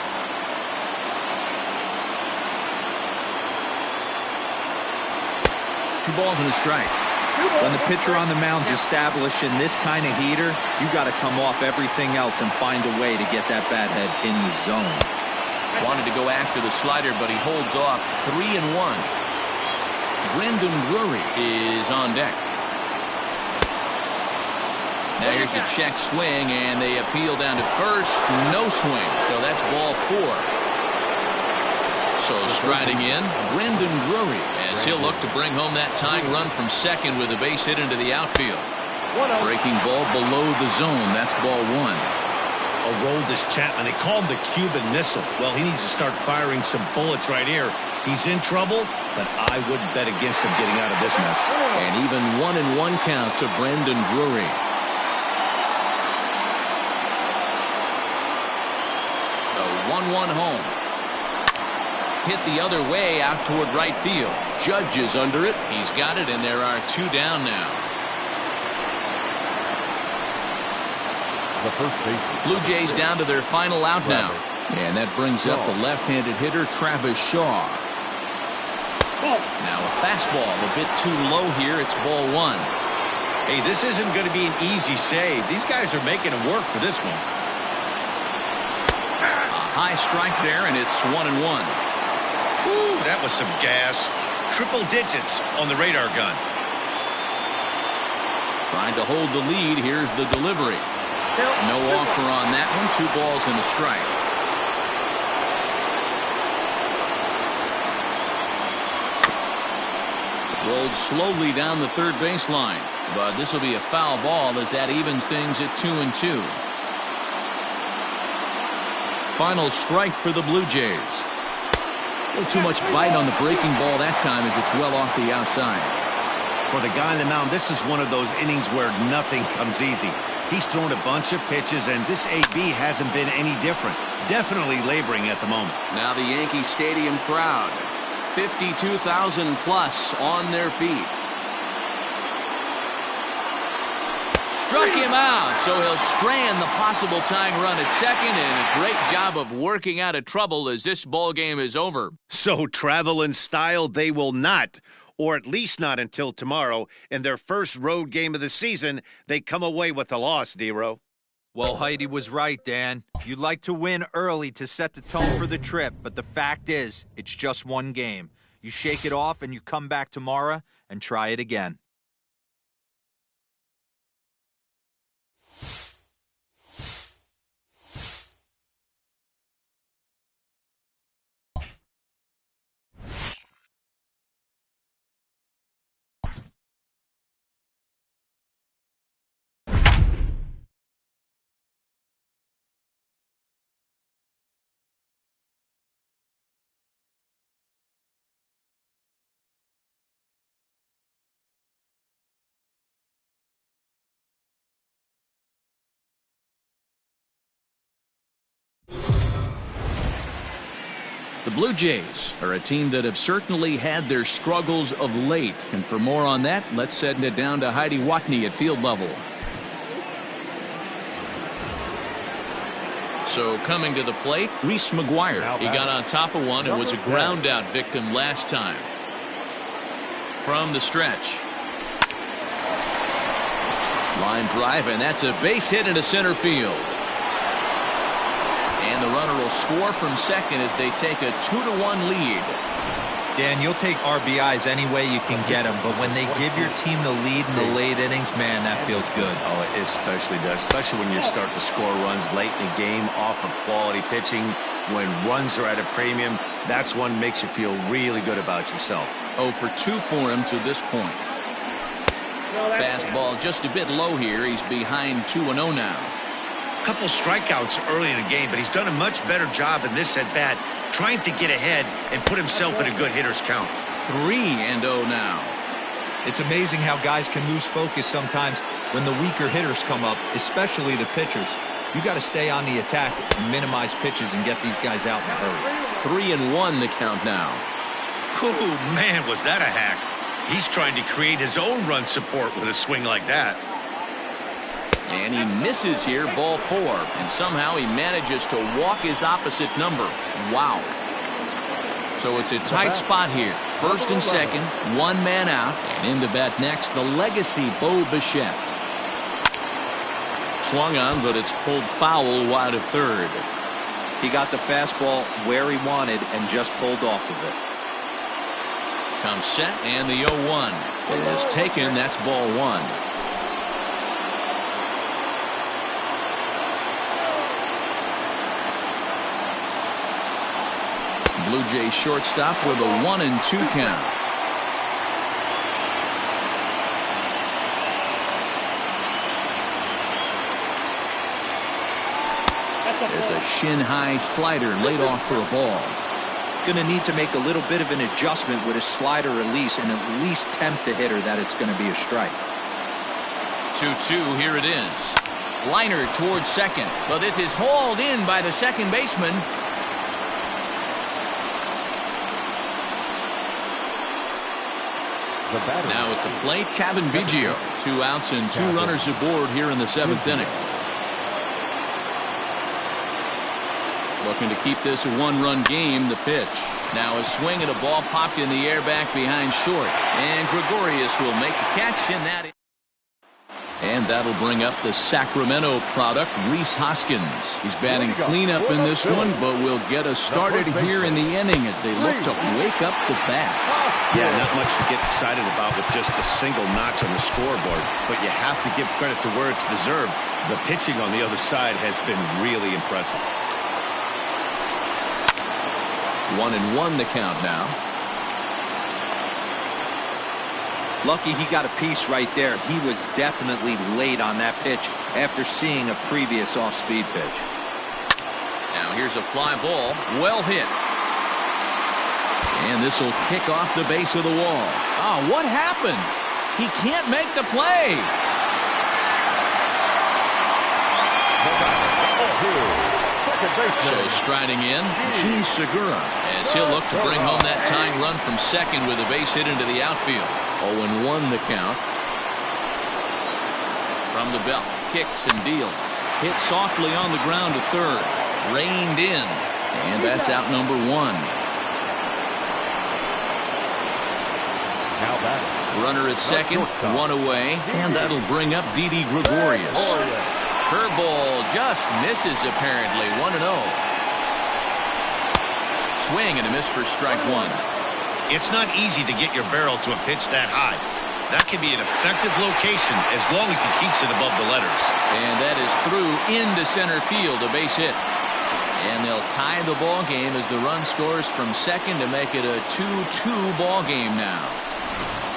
Two balls and a strike. When the pitcher on the mound's established in this kind of heater, you got to come off everything else and find a way to get that bat head in the zone. Wanted to go after the slider, but he holds off. 3-1. Brendan Drury is on deck. Now here's a check swing, and they appeal down to first. No swing, so that's ball 4. So striding in, Brendan Drury, as he'll look to bring home that tying run from second with a base hit into the outfield. Breaking ball below the zone. That's ball 1. Aroldis Chapman, they call him the Cuban Missile. Well, he needs to start firing some bullets right here. He's in trouble, but I wouldn't bet against him getting out of this mess. And even 1-1 count to Brendan Drury. The 1-1 home. Hit the other way out toward right field. Judge is under it. He's got it, and there are 2 down now. The first base. Blue Jays down to their final out now. And that brings up the left-handed hitter, Travis Shaw. Now a fastball a bit too low here. It's ball 1. Hey, this isn't going to be an easy save. These guys are making him work for this one. High strike there, and it's 1-1. Ooh, that was some gas. Triple digits on the radar gun. Trying to hold the lead. Here's the delivery. No offer on that one. 2 balls and a strike. Rolled slowly down the third baseline, but this will be a foul ball as that evens things at 2-2. Final strike for the Blue Jays. A little too much bite on the breaking ball that time as it's well off the outside. For the guy on the mound, this is one of those innings where nothing comes easy. He's thrown a bunch of pitches, and this AB hasn't been any different. Definitely laboring at the moment. Now the Yankee Stadium crowd, 52,000 plus on their feet. Struck him out, so he'll strand the possible tying run at second, and a great job of working out of trouble as this ball game is over. So travel in style they will not, or at least not until tomorrow. In their first road game of the season, they come away with a loss, Dero. Well, Heidi was right, Dan. You'd like to win early to set the tone for the trip, but the fact is, it's just one game. You shake it off and you come back tomorrow and try it again. The Blue Jays are a team that have certainly had their struggles of late. And for more on that, let's send it down to Heidi Watney at field level. So coming to the plate, Reese McGuire. He got on top of one and was a ground out victim last time. From the stretch. Line drive, and that's a base hit into center field. And the runner will score from second as they take a 2-1 lead. Dan, you'll take RBIs any way you can get them, but when they give your team the lead in the late innings, man, that feels good. Oh, it especially does, especially when you start to score runs late in the game off of quality pitching. When runs are at a premium, that's one makes you feel really good about yourself. 0 for 2 for him to this point. Fastball just a bit low here. He's behind 2-0 now. Couple strikeouts early in the game, but he's done a much better job in this at-bat trying to get ahead and put himself in a good hitter's count. 3-0 now. It's amazing how guys can lose focus sometimes when the weaker hitters come up, especially the pitchers. You got to stay on the attack and minimize pitches and get these guys out in a hurry. 3-1 the count now. Ooh, man, was that a hack. He's trying to create his own run support with a swing like that. And he misses here, ball 4, and somehow he manages to walk his opposite number. Wow. So it's a tight spot here. First and second, 1 man out, and in to bat next, the legacy Bo Bichette. Swung on, but it's pulled foul wide of third. He got the fastball where he wanted and just pulled off of it. Comes set, and the 0-1 is taken. That's ball 1. Blue Jays shortstop with a 1-2 count. There's a shin-high slider laid off for a ball. Going to need to make a little bit of an adjustment with his slider release and at least tempt the hitter that it's going to be a strike. 2-2, here it is. Liner towards second, but this is hauled in by the second baseman. Now at the plate, Kevin Biggio. 2 outs and 2 runners aboard here in the 7th inning. Looking to keep this a 1-run game. The pitch. Now a swing at a ball popped in the air back behind short. And Gregorius will make the catch in that. And that'll bring up the Sacramento product, Rhys Hoskins. He's batting cleanup in this one, but will get us started here in the inning as they look to wake up the bats. Yeah, not much to get excited about with just a single notch on the scoreboard, but you have to give credit to where it's deserved. The pitching on the other side has been really impressive. 1-1 the count now. Lucky he got a piece right there. He was definitely late on that pitch after seeing a previous off-speed pitch. Now here's a fly ball, well hit. And this will kick off the base of the wall. Oh, what happened? He can't make the play. So striding in, Gene Segura, as he'll look to bring home that tying run from second with a base hit into the outfield. 0-1 the count. From the belt, kicks and deals. Hit softly on the ground to third. Reined in. And that's out number 1. Runner at second, 1 away. And that'll bring up Didi Gregorius. Curveball just misses apparently. 1-0. Swing and a miss for strike 1. It's not easy to get your barrel to a pitch that high. That can be an effective location as long as he keeps it above the letters. And that is through into center field, a base hit. And they'll tie the ball game as the run scores from second to make it a 2-2 ball game now.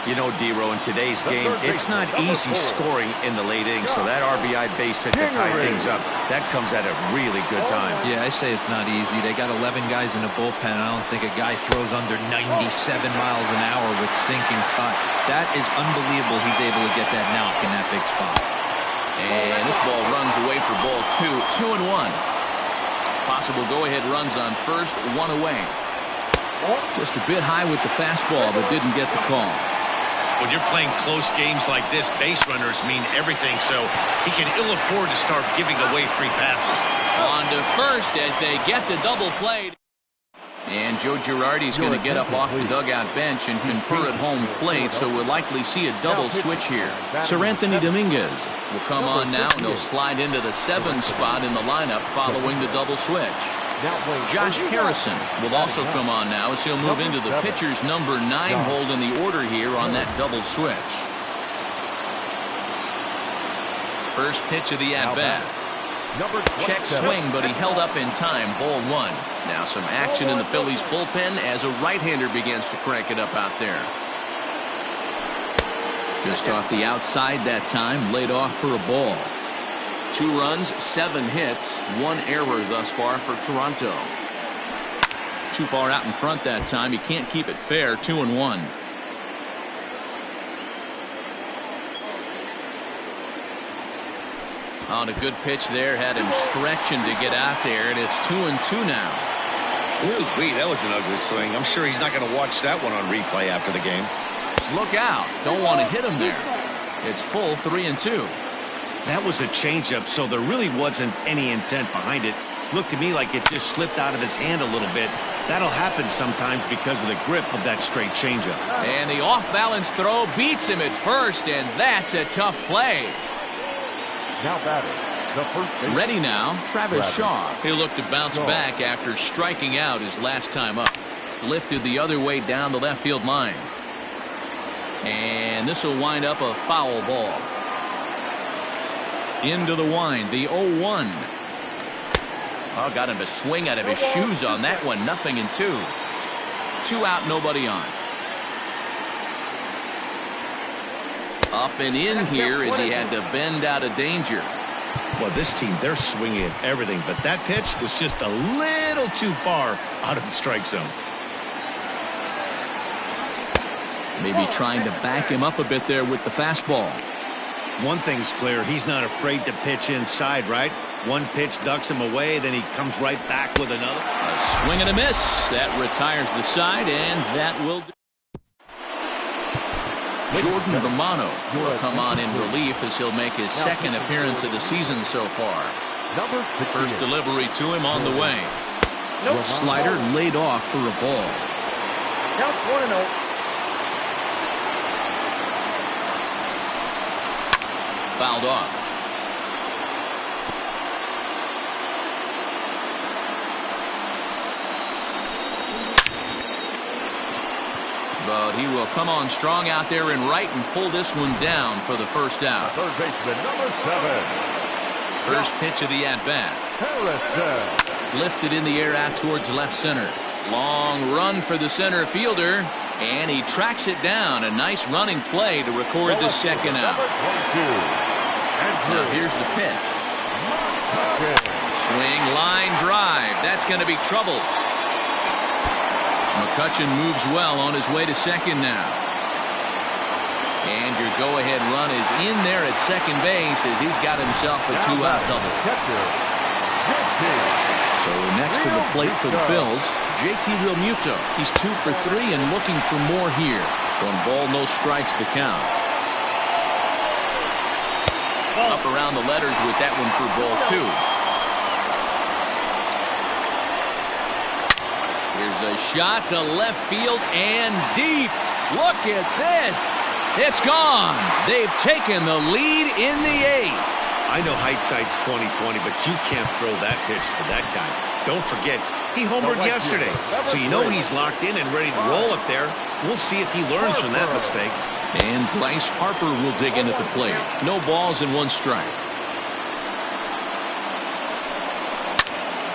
You know, D-Row, in today's game, it's not easy scoring in the late innings, so that RBI base hit to tie things up, that comes at a really good time. Yeah, I say it's not easy. They got 11 guys in the bullpen. I don't think a guy throws under 97 miles an hour with sinking cut. That is unbelievable he's able to get that knock in that big spot. And this ball runs away for ball 2. 2-1. Possible go-ahead runs on first, 1 away. Just a bit high with the fastball, but didn't get the call. When you're playing close games like this, base runners mean everything, so he can ill afford to start giving away free passes. On to first as they get the double play. And Joe Girardi's going to get up off the dugout bench and confer at home plate, so we'll likely see a double switch here. Sir Anthony Dominguez will come on now, and he'll slide into the 7 spot in the lineup following the double switch. Josh Harrison will also come on now as he'll move into the pitcher's number 9 hold in the order here on that double switch. First pitch of the at-bat. Check swing, but he held up in time. Ball 1. Now some action in the Phillies bullpen as a right-hander begins to crank it up out there. Just off the outside that time, laid off for a ball. 2 runs, 7 hits, 1 error thus far for Toronto. Too far out in front that time. He can't keep it fair. 2-1. On a good pitch there, had him stretching to get out there, and it's 2-2 now. Ooh, that was an ugly swing. I'm sure he's not going to watch that one on replay after the game. Look out. Don't want to hit him there. It's full 3-2. That was a changeup, so there really wasn't any intent behind it. Looked to me like it just slipped out of his hand a little bit. That'll happen sometimes because of the grip of that straight changeup. And the off-balance throw beats him at first, and that's a tough play. Now batting, the first ready now, Travis Shaw. He'll look to bounce back after striking out his last time up. Lifted the other way down the left field line. And this will wind up a foul ball. Into the wind, the 0-1. Oh, got him to swing out of his shoes on that one. 0-2. 2 out, nobody on. Up and in here as he had to bend out of danger. Well, this team, they're swinging at everything, but that pitch was just a little too far out of the strike zone. Maybe trying to back him up a bit there with the fastball. One thing's clear, he's not afraid to pitch inside, right? One pitch ducks him away, then he comes right back with another. A swing and a miss. That retires the side, and that will do. Jordan Romano will come on in relief as he'll make his 2nd appearance of the season so far. First delivery to him on the way. Slider laid off for a ball. Count 1-0. fouled off. But he will come on strong out there in right and pull this one down for the first out. Third baseman, number 7. First pitch of the at-bat. Lifted in the air out towards left center. Long run for the center fielder, and he tracks it down. A nice running play to record the second out. Now here's the pitch. Swing, line drive. That's going to be trouble. McCutchen moves well on his way to second now. And your go-ahead run is in there at second base as he's got himself a two-out double. So next to the plate for the Phils, JT Realmuto. He's 2 for 3 and looking for more here. 1 ball, no strikes the count. Up around the letters with that one for ball 2. Here's a shot to left field and deep. Look at this. It's gone. They've taken the lead in the 8th. I know hindsight's 20/20, but you can't throw that pitch to that guy. Don't forget, he homered yesterday, so you know he's locked in and ready to roll up there. We'll see if he learns from that mistake. And Bryce Harper will dig in at the plate. No balls and 1 strike.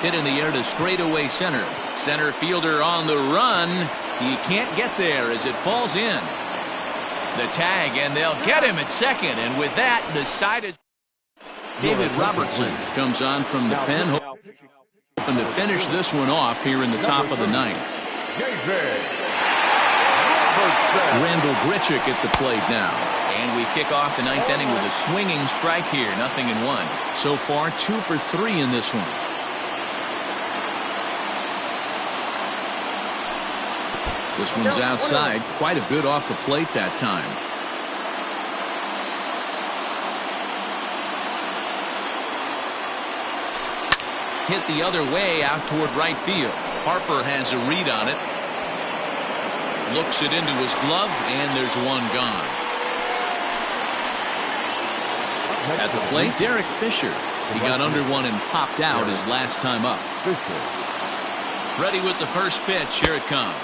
Hit in the air to straightaway center. Center fielder on the run. He can't get there as it falls in. The tag, and they'll get him at second. And with that, the side is... David Robertson comes on from the pen, hoping to finish this one off here in the top of the 9th. Randall Grichuk at the plate now. And we kick off the 9th inning with a swinging strike here. 0-1. So far, 2 for 3 in this one. This one's outside. Quite a bit off the plate that time. Hit the other way out toward right field. Harper has a read on it. Looks it into his glove, and there's 1 gone. At the plate, Derek Fisher. He got under 1 and popped out his last time up. Ready with the first pitch. Here it comes.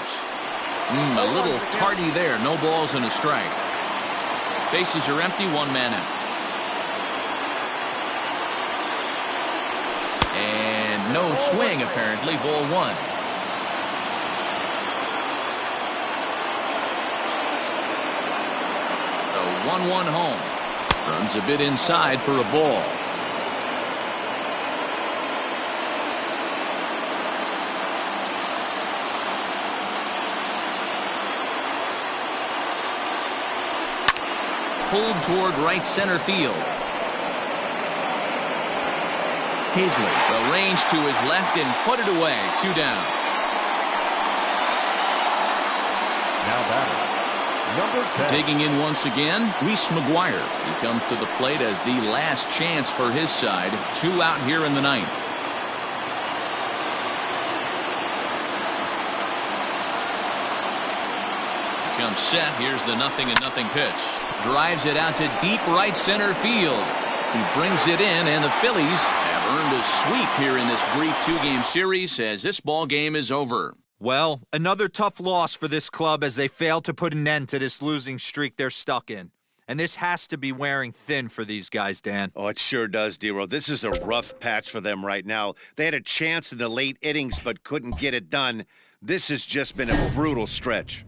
A little tardy there. No balls and a strike. Bases are empty. 1 man out. And no swing, apparently. Ball 1. The 1-1 home. Runs a bit inside for a ball. Pulled toward right center field. Hazley arranged to his left and put it away. 2 down. Now batter, number 10. Digging in once again, Reese McGuire. He comes to the plate as the last chance for his side. 2 out here in the 9th. Comes set. Here's the 0-0 pitch. Drives it out to deep right center field. He brings it in, and the Phillies have earned a sweep here in this brief 2-game series as this ball game is over. Well, another tough loss for this club as they failed to put an end to this losing streak they're stuck in. And this has to be wearing thin for these guys, Dan. Oh, it sure does, D-Row. This is a rough patch for them right now. They had a chance in the late innings but couldn't get it done. This has just been a brutal stretch.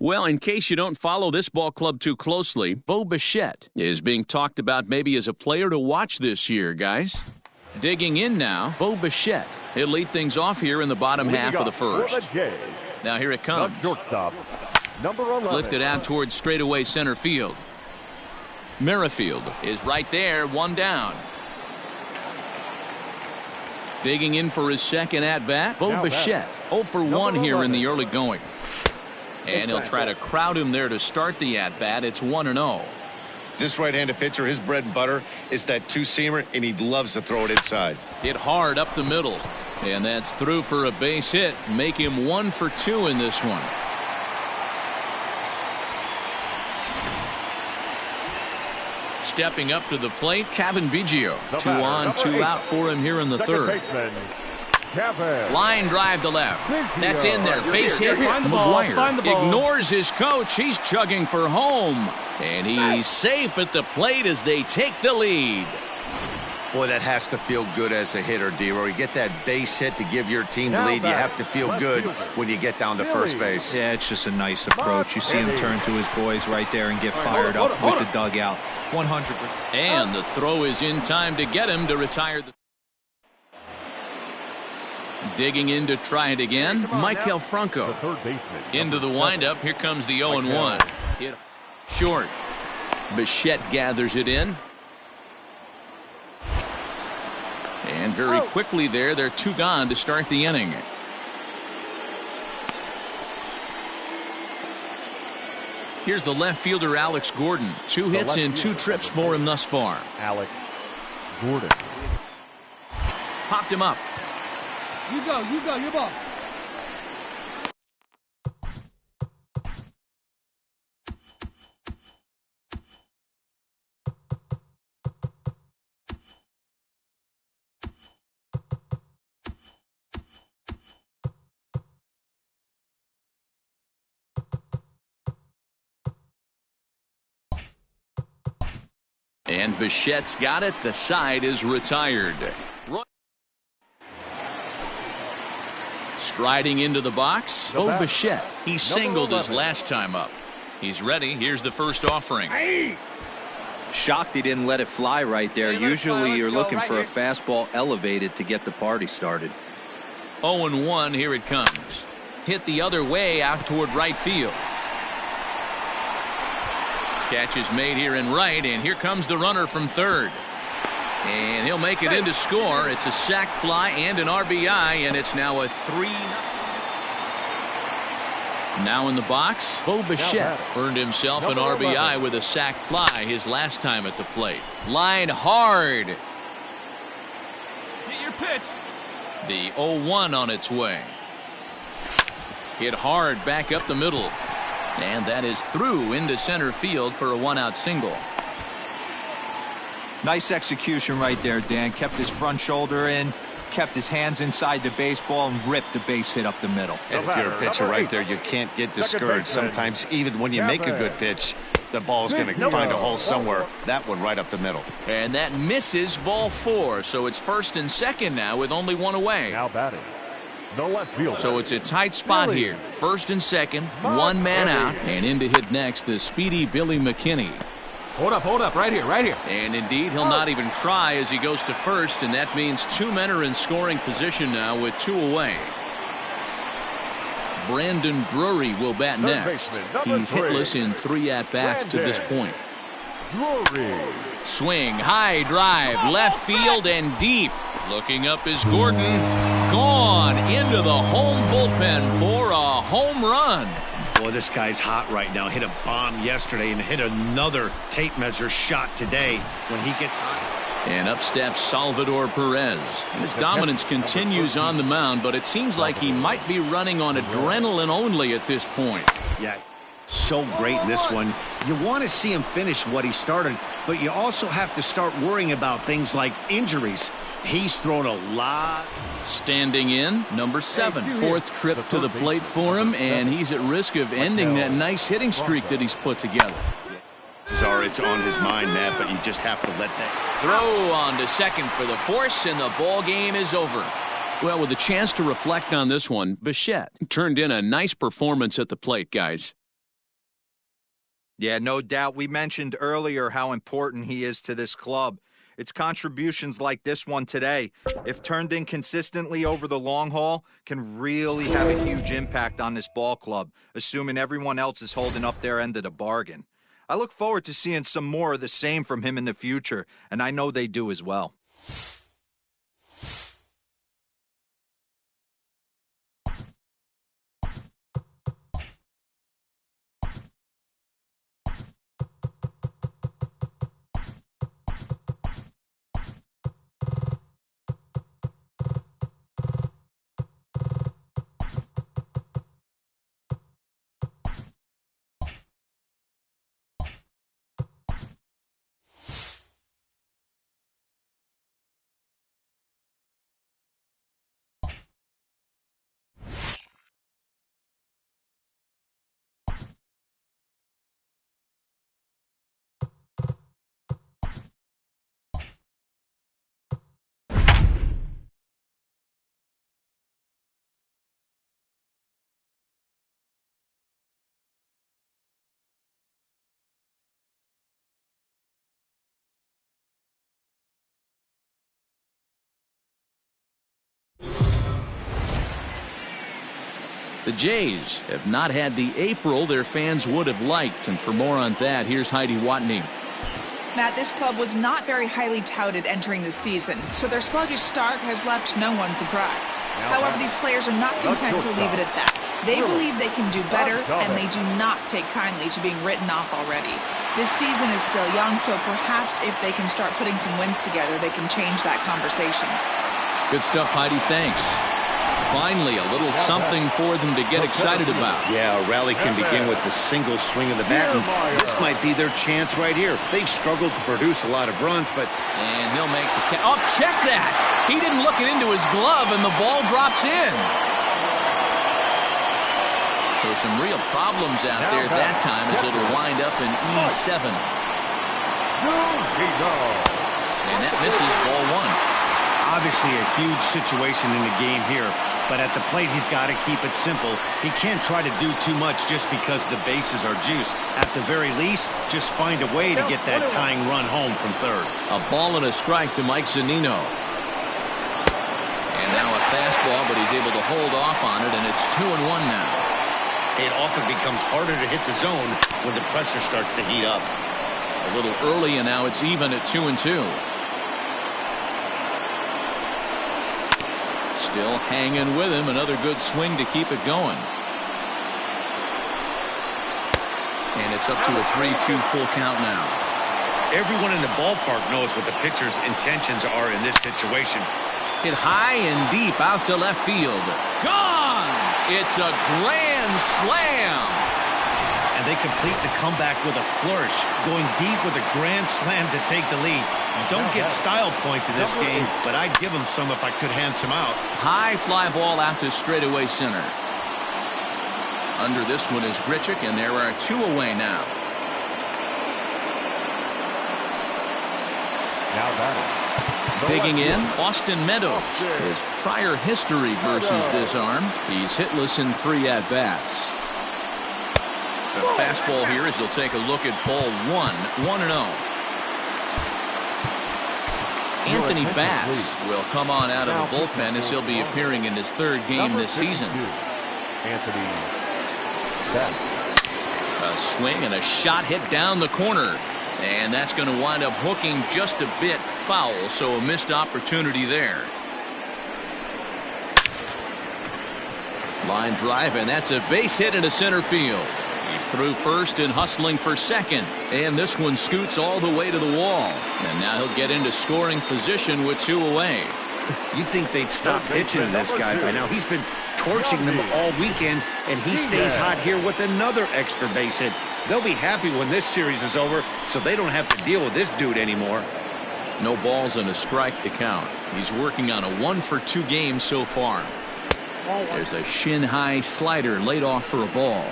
Well, in case you don't follow this ball club too closely, Bo Bichette is being talked about maybe as a player to watch this year, guys. Digging in now, Bo Bichette. He'll lead things off here in the bottom half of the first. Now here it comes. Lifted out towards straightaway center field. Merrifield is right there, one down. Digging in for his second at-bat, Bo Bichette. 0 for 1 here in the early going. And he'll try to crowd him there to start the at-bat. It's 1-0. This right-handed pitcher, his bread and butter is that two-seamer, and he loves to throw it inside. Hit hard up the middle. And that's through for a base hit. Make him 1 for 2 in this one. Stepping up to the plate, Kevin Biggio. 2 on, 2 out for him here in the third. Line drive to left. That's in there. Base hit. McGuire ignores his coach. He's chugging for home. And he's safe at the plate as they take the lead. Boy, that has to feel good as a hitter, D-Roy. You get that base hit to give your team the lead. You have to feel good when you get down to first base. Yeah, it's just a nice approach. You see him turn to his boys right there and get fired up with the dugout. 100%. And the throw is in time to get him to retire. Digging in to try it again, Michael Franco. Into the windup. Here comes the 0-1. Hit short. Bichette gathers it in. And very quickly they're 2 gone to start the inning. Here's the left fielder, Alex Gordon. 2 hits and 2 trips for him thus far. Alex Gordon. Popped him up. You go, your ball. And Bichette's got it. The side is retired. Striding into the box, Bo Bichette. He singled his last time up. He's ready. Here's the first offering. Shocked he didn't let it fly right there. Usually you're looking for a fastball elevated to get the party started. 0-1. Here it comes. Hit the other way out toward right field. Catch is made here in right, and here comes the runner from third. And he'll make it in to score. It's a sac fly and an RBI, and it's now a 3. Now in the box, Bo Bichette earned himself an RBI with a sac fly his last time at the plate. Line hard. Get your pitch. The 0-1 on its way. Hit hard back up the middle. And that is through into center field for a 1-out single. Nice execution right there, Dan. Kept his front shoulder in, kept his hands inside the baseball, and ripped the base hit up the middle. And if you're a pitcher right there, you can't get discouraged. Sometimes even when you make a good pitch, the ball's going to find a hole somewhere. That one right up the middle. And that misses, ball 4. So it's first and second now with only 1 away. Now batting. The left fielder. So it's a tight spot here. First and second, 1 man out, and in to hit next the speedy Billy McKinney. Hold up, right here. And indeed, he'll not even try as he goes to first, and that means 2 men are in scoring position now with 2 away. Brandon Drury will bat next. He's hitless in 3 at-bats to this point. Drury. Swing, high drive, left field and deep. Looking up is Gordon. Gone into the home bullpen for a home run. Boy, this guy's hot right now. Hit a bomb yesterday and hit another tape measure shot today when he gets hot. And up steps Salvador Perez. His dominance continues on the mound, but it seems like he might be running on adrenaline only at this point. Yeah, so great in this one. You want to see him finish what he started, but you also have to start worrying about things like injuries. He's thrown a lot. Standing in, number 7. 4th trip to the plate for him, and he's at risk of ending that nice hitting streak that he's put together. It's on his mind, Matt, but you just have to let that. Throw on to second for the force, and the ball game is over. Well, with a chance to reflect on this one, Bichette turned in a nice performance at the plate, guys. Yeah, no doubt. We mentioned earlier how important he is to this club. It's contributions like this one today, if turned in consistently over the long haul, can really have a huge impact on this ball club, assuming everyone else is holding up their end of the bargain. I look forward to seeing some more of the same from him in the future, and I know they do as well. The Jays have not had the April their fans would have liked, and for more on that, here's Heidi Watney. Matt, this club was not very highly touted entering the season, so their sluggish start has left no one surprised. However, these players are not content to leave it at that. They believe they can do better, and they do not take kindly to being written off already. This season is still young, so perhaps if they can start putting some wins together, they can change that conversation. Good stuff, Heidi. Thanks. Finally, a little something for them to get excited about. Yeah, a rally can begin with the single swing of the bat, and this might be their chance right here. They've struggled to produce a lot of runs, but... And he'll make the catch. Oh, check that! He didn't look it into his glove, and the ball drops in. So some real problems out there at that time as it'll wind up in E7. And that misses ball one. Obviously a huge situation in the game here, but at the plate he's got to keep it simple. He can't try to do too much just because the bases are juiced. At the very least, just find a way to get that tying run home from third. A ball and a strike to Mike Zunino. And now a fastball, but he's able to hold off on it, and it's 2-1 now. It often becomes harder to hit the zone when the pressure starts to heat up. A little early, and now it's even at 2-2. Still hanging with him. Another good swing to keep it going. And it's up to a 3-2 full count now. Everyone in the ballpark knows what the pitcher's intentions are in this situation. Hit high and deep out to left field. Gone! It's a grand slam. And they complete the comeback with a flourish, going deep with a grand slam to take the lead. You don't get style points in this game, but I'd give them some if I could hand some out. High fly ball out to straightaway center. Under this one is Grichuk, and there are 2 away now. Now batting. Digging in, Austin Meadows. His prior history versus this arm. He's hitless in 3 at-bats. The fastball here as they'll take a look at ball 1-0. Anthony Bass will come on out of the bullpen as he'll be appearing in his 3rd game this season. Anthony Bass. A swing and a shot hit down the corner. And that's going to wind up hooking just a bit foul, so a missed opportunity there. Line drive, and that's a base hit into center field. He's through first and hustling for second, and this one scoots all the way to the wall. And now he'll get into scoring position with 2 away. You'd think they'd stop pitching this guy by now. He's been torching them all weekend, and he stays hot here with another extra base hit. They'll be happy when this series is over, so they don't have to deal with this dude anymore. No balls and a strike to count. He's working on a 1-for-2 game so far. There's a shin-high slider laid off for a ball.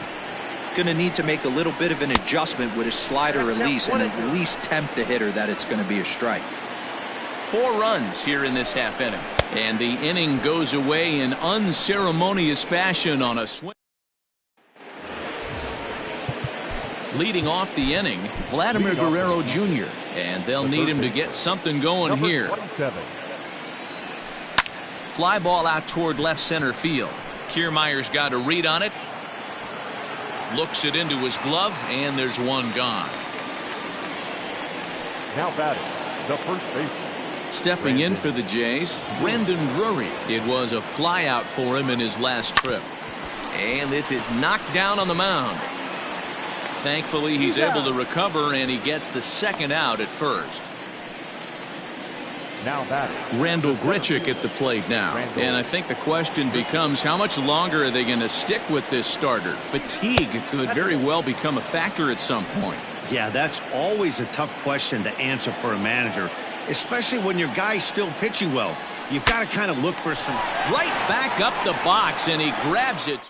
Going to need to make a little bit of an adjustment with his slider release and at least tempt the hitter that it's going to be a strike. 4 runs here in this half inning. And the inning goes away in unceremonious fashion on a swing. Leading off the inning, Vladimir Guerrero Jr., and they'll need him to get something going here. Fly ball out toward left center field. Kiermaier's got a read on it. Looks it into his glove, and there's one gone. Now batting, the first baseman. Stepping in for the Jays, Brendan Drury. It was a fly out for him in his last trip. And this is knocked down on the mound. Thankfully, he's able to recover, and he gets the second out at first. Now batting, Randall Grichuk at the plate now. And I think the question becomes, how much longer are they going to stick with this starter? Fatigue could very well become a factor at some point. Yeah, that's always a tough question to answer for a manager, especially when your guy's still pitching well. You've got to kind of look for some... Right back up the box, and he grabs it.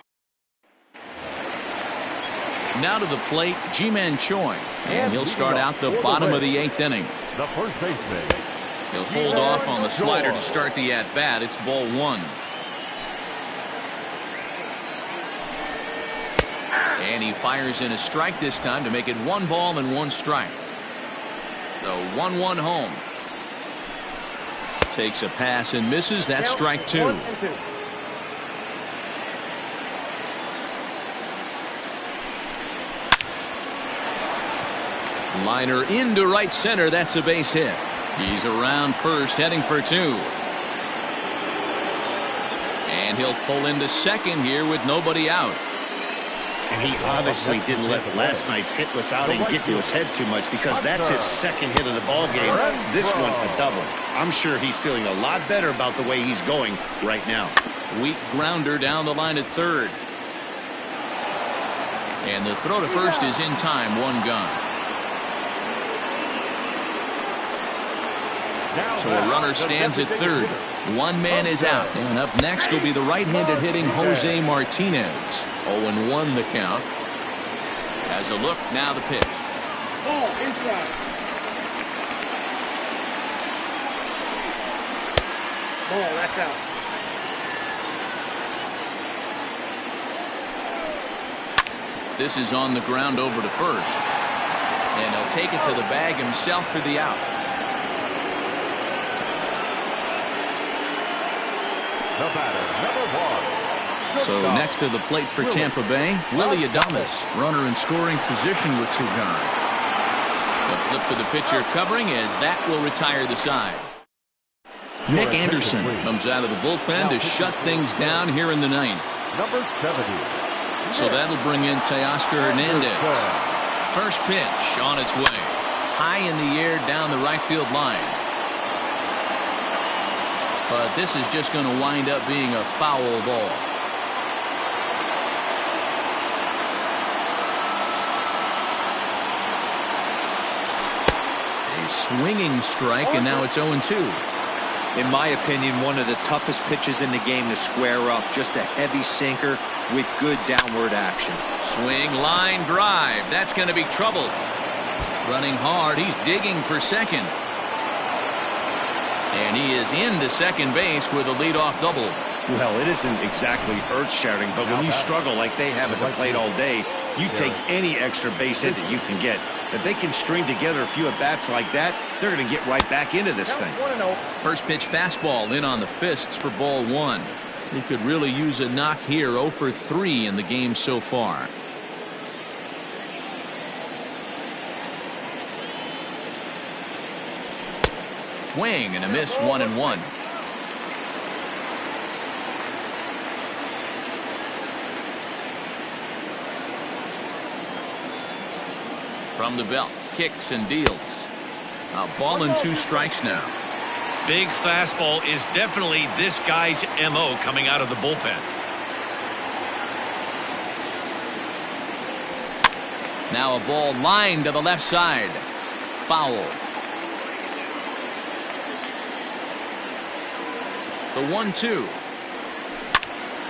Now to the plate, Ji-Man Choi. And he'll start out the bottom of the 8th inning. the first baseman. He'll hold off on the slider to start the at-bat. It's ball 1. And he fires in a strike this time to make it 1 ball and 1 strike. The 1-1 home. Takes a pass and misses. That's strike 2. Liner into right center. That's a base hit. He's around first, heading for 2. And he'll pull into second here with nobody out. And he obviously didn't let last night's hitless outing get to his head too much, because that's his second hit of the ball game. This one's the double. I'm sure he's feeling a lot better about the way he's going right now. Weak grounder down the line at third. And the throw to first is in time. 1 gone. So a runner stands at third. 1 man is out. And up next will be the right-handed hitting Jose Martinez. 0-1 the count. Has a look, now the pitch. Ball inside. Ball, that's out. This is on the ground over to first. And he'll take it to the bag himself for the out. The batter, number 1. So next to the plate for Tampa Bay, Willie Adames, runner in scoring position with 2 gone. The flip to the pitcher covering as that will retire the side. Nick Anderson comes out of the bullpen to shut things down here in the 9th. Number 70. So that'll bring in Teoscar Hernandez. First pitch on its way. High in the air down the right field line. But this is just going to wind up being a foul ball. A swinging strike, and now it's 0-2. In my opinion, one of the toughest pitches in the game to square up. Just a heavy sinker with good downward action. Swing, line drive. That's going to be trouble. Running hard. He's digging for second. And he is into second base with a leadoff double. Well, it isn't exactly earth-shattering, but when you struggle like they have at the plate all day, you take any extra base hit that you can get. If they can string together a few at-bats like that, they're going to get right back into this thing. First pitch fastball in on the fists for ball 1. He could really use a knock here. 0 for 3 in the game so far. Swing and a miss. 1-1. From the belt, kicks and deals. A ball and 2 strikes now. Big fastball is definitely this guy's MO coming out of the bullpen. Now a ball lined to the left side. Foul. The 1-2.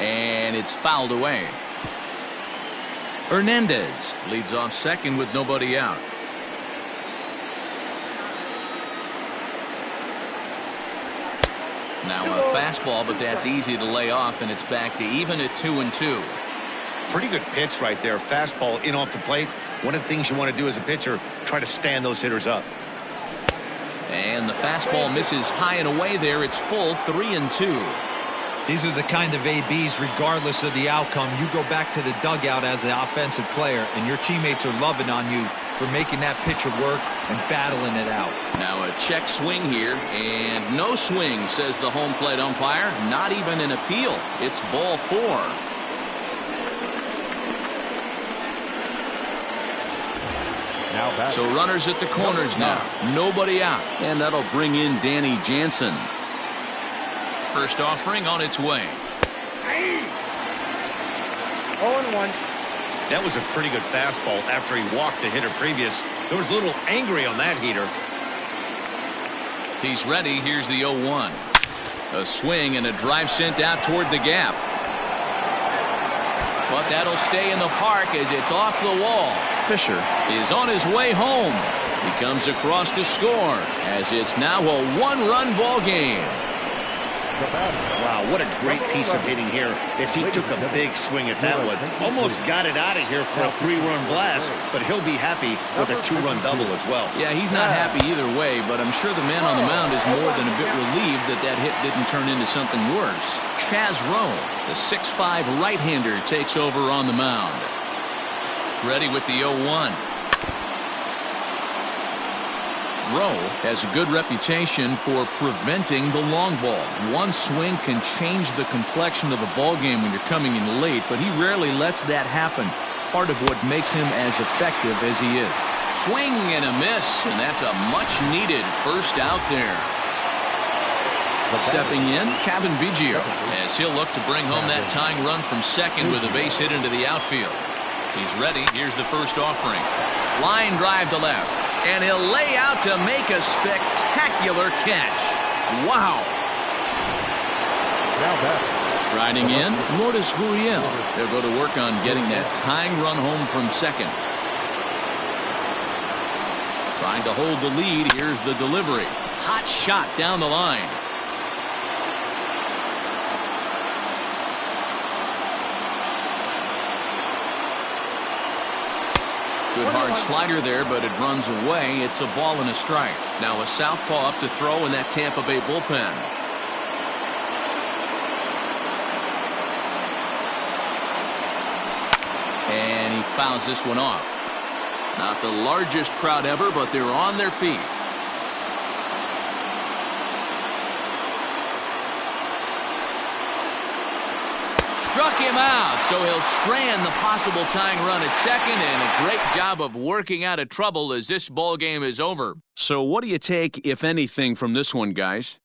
And it's fouled away. Hernandez leads off second with nobody out. Now a fastball, but that's easy to lay off, and it's back to even at 2-2. Pretty good pitch right there. Fastball in off the plate. One of the things you want to do as a pitcher, try to stand those hitters up. And the fastball misses high and away there. It's full, 3-2. These are the kind of ABs, regardless of the outcome. You go back to the dugout as an offensive player, and your teammates are loving on you for making that pitcher work and battling it out. Now a check swing here, and no swing, says the home plate umpire. Not even an appeal. It's ball 4. So runners at the corners now. Nobody out. And that'll bring in Danny Jansen. First offering on its way. 0-1. That was a pretty good fastball after he walked the hitter previous. There was a little angry on that heater. He's ready. Here's the 0-1. A swing and a drive sent out toward the gap. But that'll stay in the park as it's off the wall. Fisher is on his way home. He comes across to score as it's now a 1-run ball game. Wow, what a great piece of hitting here as he took a big swing at that one. Almost got it out of here for a 3-run blast, but he'll be happy with a 2-run double as well. Yeah, he's not happy either way, but I'm sure the man on the mound is more than a bit relieved that that hit didn't turn into something worse. Chaz Rowe, the 6'5" right-hander, takes over on the mound. Ready with the 0-1. Rowe has a good reputation for preventing the long ball. One swing can change the complexion of the ball game when you're coming in late, but he rarely lets that happen. Part of what makes him as effective as he is. Swing and a miss, and that's a much-needed first out there. Stepping in, Kevin Biggio, as he'll look to bring home that tying run from second with a base hit into the outfield. He's ready. Here's the first offering. Line drive to left. And he'll lay out to make a spectacular catch. Wow. Striding in, Lourdes Gurriel. They'll go to work on getting that tying run home from second. Trying to hold the lead. Here's the delivery. Hot shot down the line. Good hard slider there, but it runs away. It's a ball and a strike. Now a southpaw up to throw in that Tampa Bay bullpen. And he fouls this one off. Not the largest crowd ever, but they're on their feet. Struck him out, so he'll strand the possible tying run at second, and a great job of working out of trouble as this ball game is over. So what do you take, if anything, from this one, guys?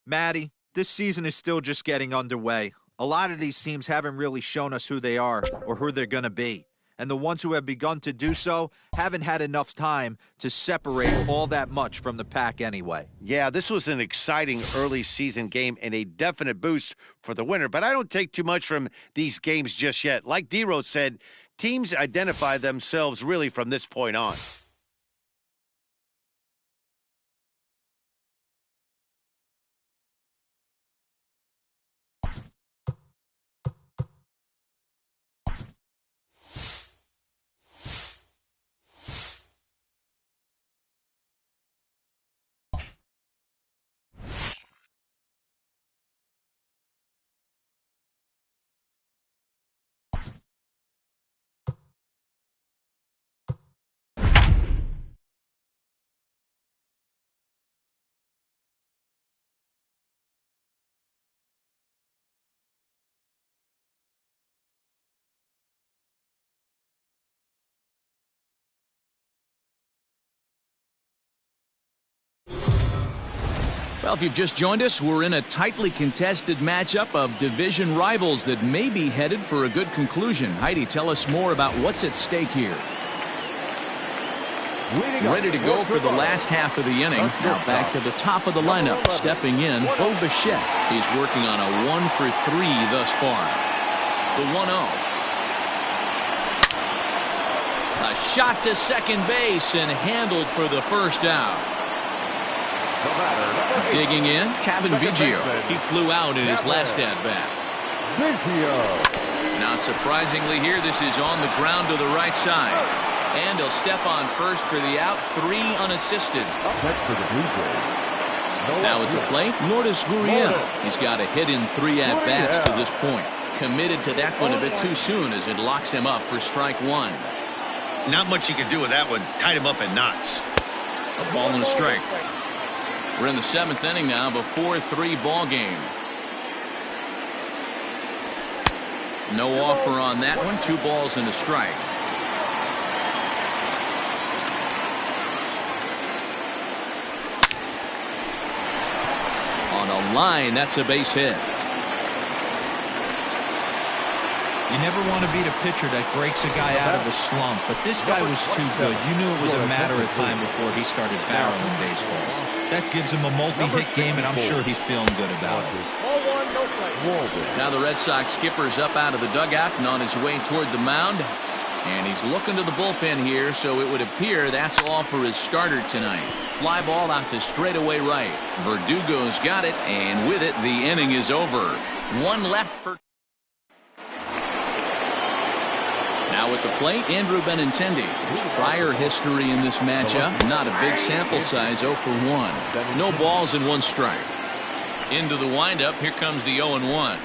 Matty, this season is still just getting underway. A lot of these teams haven't really shown us who they are or who they're going to be. And the ones who have begun to do so haven't had enough time to separate all that much from the pack anyway. Yeah, this was an exciting early season game and a definite boost for the winner. But I don't take too much from these games just yet. Like D-Rose said, teams identify themselves really from this point on. Well, if you've just joined us, we're in a tightly contested matchup of division rivals that may be headed for a good conclusion. Heidi, tell us more about what's at stake here. Ready to go for the last half of the inning. Now back to the top of the lineup. Stepping in, Bo Bichette. He's working on a 1-for-3 thus far. The 1-0. A shot to second base and handled for the first out. Digging in, Kevin Biggio. He flew out in his last at-bat. Not surprisingly here, this is on the ground to the right side. And he'll step on first for the out, 3 unassisted. Next for the Blue Jays. Now at the plate, Lourdes Gurriel. He's got a hit in 3 at-bats to this point. Committed to that one a bit too soon as it locks him up for strike 1. Not much you can do with that one. Tied him up in knots. A ball and a strike. We're in the 7th inning now of a 4-3 ball game. No offer on that one. 2 balls and a strike. On a line, that's a base hit. You never want to beat a pitcher that breaks a guy out of a slump, but this guy was too good. You knew it was a matter of time before he started barreling baseballs. That gives him a multi-hit game, and I'm sure he's feeling good about it. Now the Red Sox skipper's up out of the dugout and on his way toward the mound. And he's looking to the bullpen here, so it would appear that's all for his starter tonight. Fly ball out to straightaway right. Verdugo's got it, and with it, the inning is over. 1 left for... Now at the plate, Andrew Benintendi. His prior history in this matchup, not a big sample size, 0 for 1. No balls and 1 strike. Into the windup, here comes the 0-1.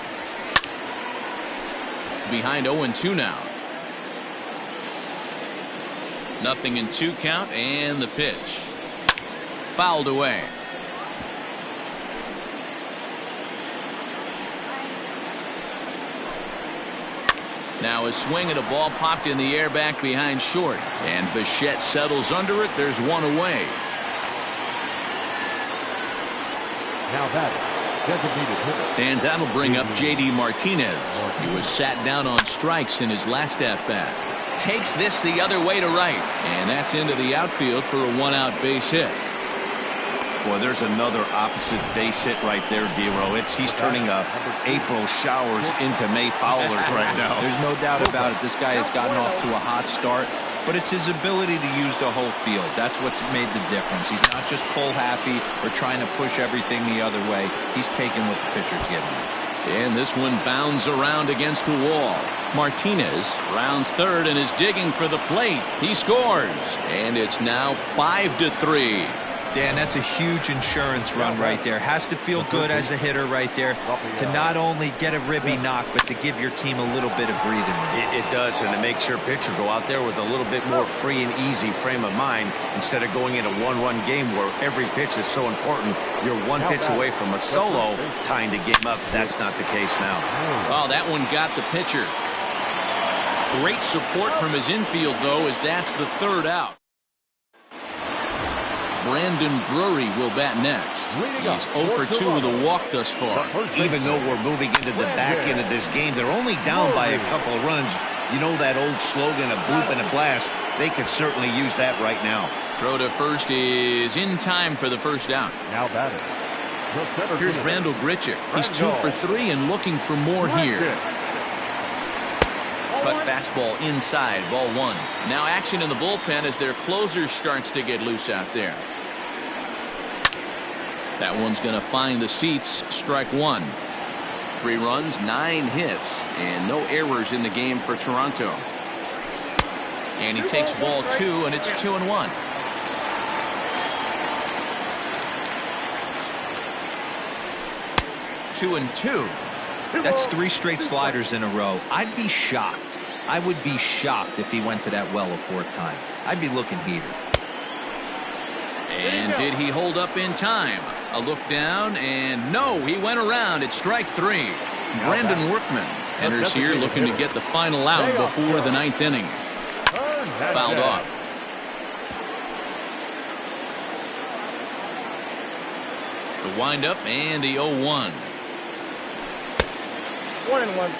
Behind 0-2 now. 0-2 count, and the pitch. Fouled away. Now a swing at a ball popped in the air back behind short. And Bichette settles under it. There's 1 away. Now that designated hitter. And that'll bring up J.D. Martinez. He was sat down on strikes in his last at-bat. Takes this the other way to right. And that's into the outfield for a 1-out base hit. Boy, there's another opposite base hit right there, D-Row. He's turning April showers into May foulers right now. There's no doubt about it. This guy has gotten off to a hot start, but it's his ability to use the whole field. That's what's made the difference. He's not just pull happy or trying to push everything the other way. He's taking what the pitcher's giving him. And this one bounds around against the wall. Martinez rounds third and is digging for the plate. He scores, and it's now 5-3. Dan, that's a huge insurance run right there. Has to feel good as a hitter right there to not only get a ribby knock, but to give your team a little bit of breathing room. It does, and it makes your pitcher go out there with a little bit more free and easy frame of mind instead of going in a 1-run game where every pitch is so important. You're 1 pitch away from a solo tying the game up. That's not the case now. Well, that one got the pitcher. Great support from his infield, though, as that's the 3rd out. Brandon Drury will bat next. He's 0 for 2 with a walk thus far. Even though we're moving into the back end of this game, they're only down by a couple of runs. You know that old slogan, a bloop and a blast. They could certainly use that right now. Throw to first is in time for the 1st out. Now batting. Here's Randall Grichuk. He's 2 for 3 and looking for more here. Cut fastball inside, ball 1. Now action in the bullpen as their closer starts to get loose out there. That one's going to find the seats. Strike 1. 3 runs, 9 hits, and no errors in the game for Toronto. And he takes ball 2, and it's 2-1. Two and 2. That's 3 straight sliders in a row. I'd be shocked. I would be shocked if he went to that well a 4th time. I'd be looking heated. And did he hold up in time? A look down, and no, he went around. It's strike 3. Brandon Workman enters here looking to get the final out before the 9th inning. Fouled off. The windup and the 0-1. 1-1.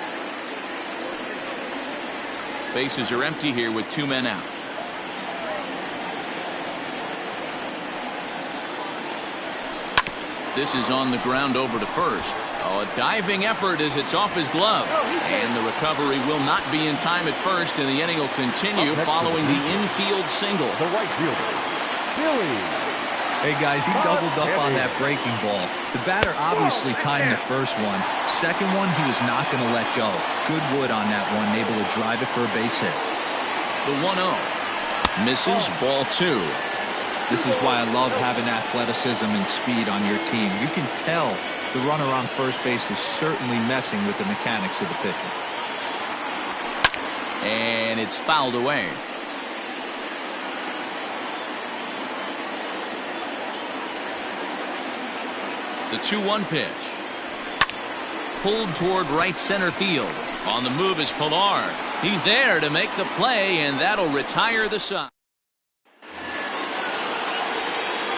Bases are empty here with 2 men out. This is on the ground over to first. Oh, a diving effort as it's off his glove. And the recovery will not be in time at first, and the inning will continue following the infield single. The right fielder, Billy. Hey, guys, he doubled up on that breaking ball. The batter obviously timed the first one. Second one, he was not going to let go. Good wood on that one, able to drive it for a base hit. The 1-0. Misses, ball 2. This is why I love having athleticism and speed on your team. You can tell the runner on first base is certainly messing with the mechanics of the pitcher. And it's fouled away. The 2-1 pitch. Pulled toward right center field. On the move is Pilar. He's there to make the play, and that'll retire the side.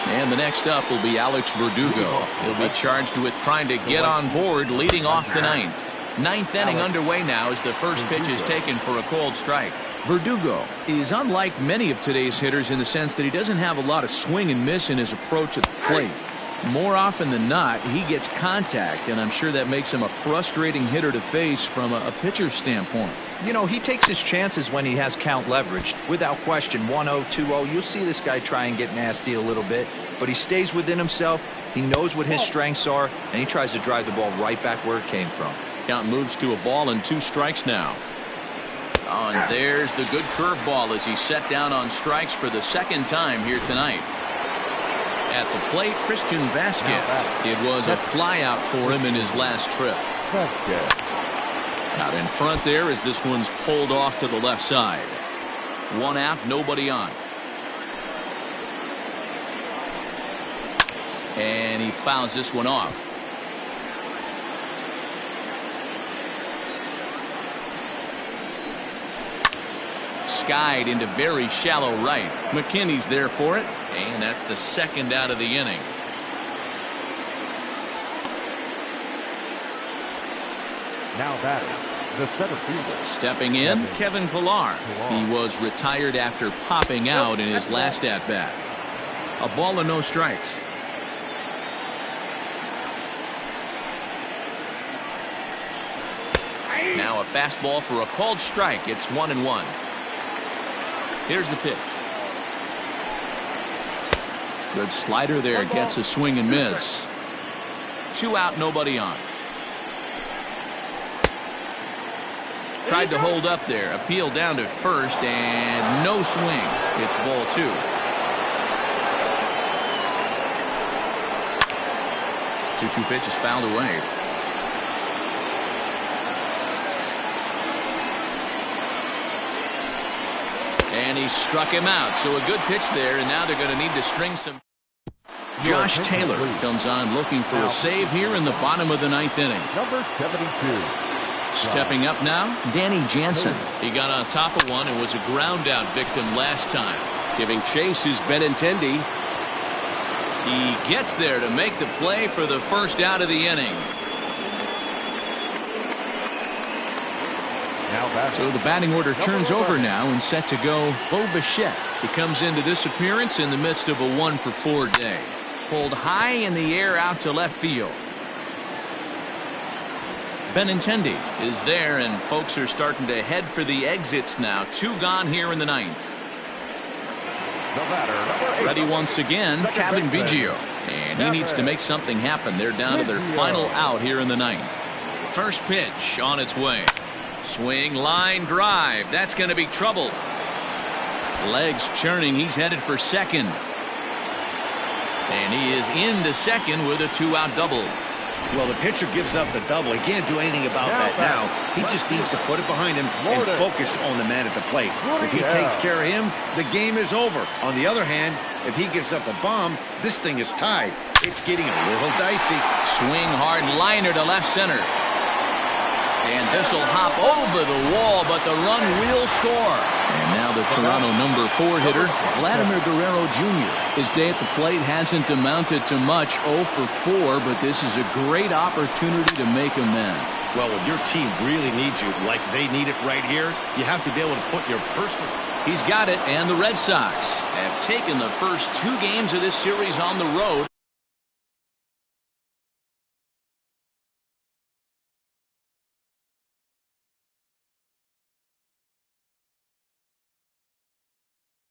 And the next up will be Alex Verdugo. He'll be charged with trying to get on board leading off the ninth. Ninth inning underway now as the first pitch is taken for a called strike. Verdugo is unlike many of today's hitters in the sense that he doesn't have a lot of swing and miss in his approach at the plate. More often than not, he gets contact, and I'm sure that makes him a frustrating hitter to face from a pitcher's standpoint. You know, he takes his chances when he has count leverage. Without question, 1-0, 2-0, you'll see this guy try and get nasty a little bit, but he stays within himself. He knows what his strengths are, and he tries to drive the ball right back where it came from. Count moves to a ball and 2 strikes now. Oh, and there's the good curveball as he's set down on strikes for the second time here tonight. At the plate, Christian Vasquez. It was a flyout for him in his last trip. Out in front there as this one's pulled off to the left side. 1 out, nobody on. And he fouls this one off. Skied into very shallow right. McKinney's there for it, and that's the second out of the inning. Now batting, the center fielder. Stepping in, Kevin Pilar. He was retired after popping out in his last at-bat. A ball and no strikes. Now a fastball for a called strike. It's 1-1. Here's the pitch. Good slider there. Gets a swing and miss. 2 out, nobody on. Tried to hold up there. Appeal down to first and no swing. It's ball 2. Two pitch is fouled away. And he struck him out. So a good pitch there, and now they're going to need to string some. Josh Taylor comes on looking for a save here in the bottom of the 9th inning. Number 72. Stepping up now, Danny Jansen. He got on top of one and was a ground out victim last time. Giving chase is Benintendi. He gets there to make the play for the first out of the inning. So the batting order turns over now and set to go. Bo Bichette. He comes into this appearance in the midst of a 1-for-4 day. Pulled high in the air out to left field. Benintendi is there, and folks are starting to head for the exits now. 2 gone here in the 9th. Ready once again, Kevin Biggio. And he needs to make something happen. They're down to their final out here in the 9th. First pitch on its way. Swing, line, drive. That's going to be trouble. Legs churning. He's headed for second. And he is into second with a 2-out double. Well, the pitcher gives up the double. He can't do anything about that now. He just needs to put it behind him and focus on the man at the plate. If he takes care of him, the game is over. On the other hand, if he gives up a bomb, this thing is tied. It's getting a little dicey. Swing hard liner to left center. And this will hop over the wall, but the run will score. And now the Toronto number 4 hitter, Vladimir Guerrero Jr. His day at the plate hasn't amounted to much, 0 for 4, but this is a great opportunity to make amends. Well, when your team really needs you, like they need it right here, you have to be able to put your personal. He's got it, and the Red Sox have taken the first 2 games of this series on the road.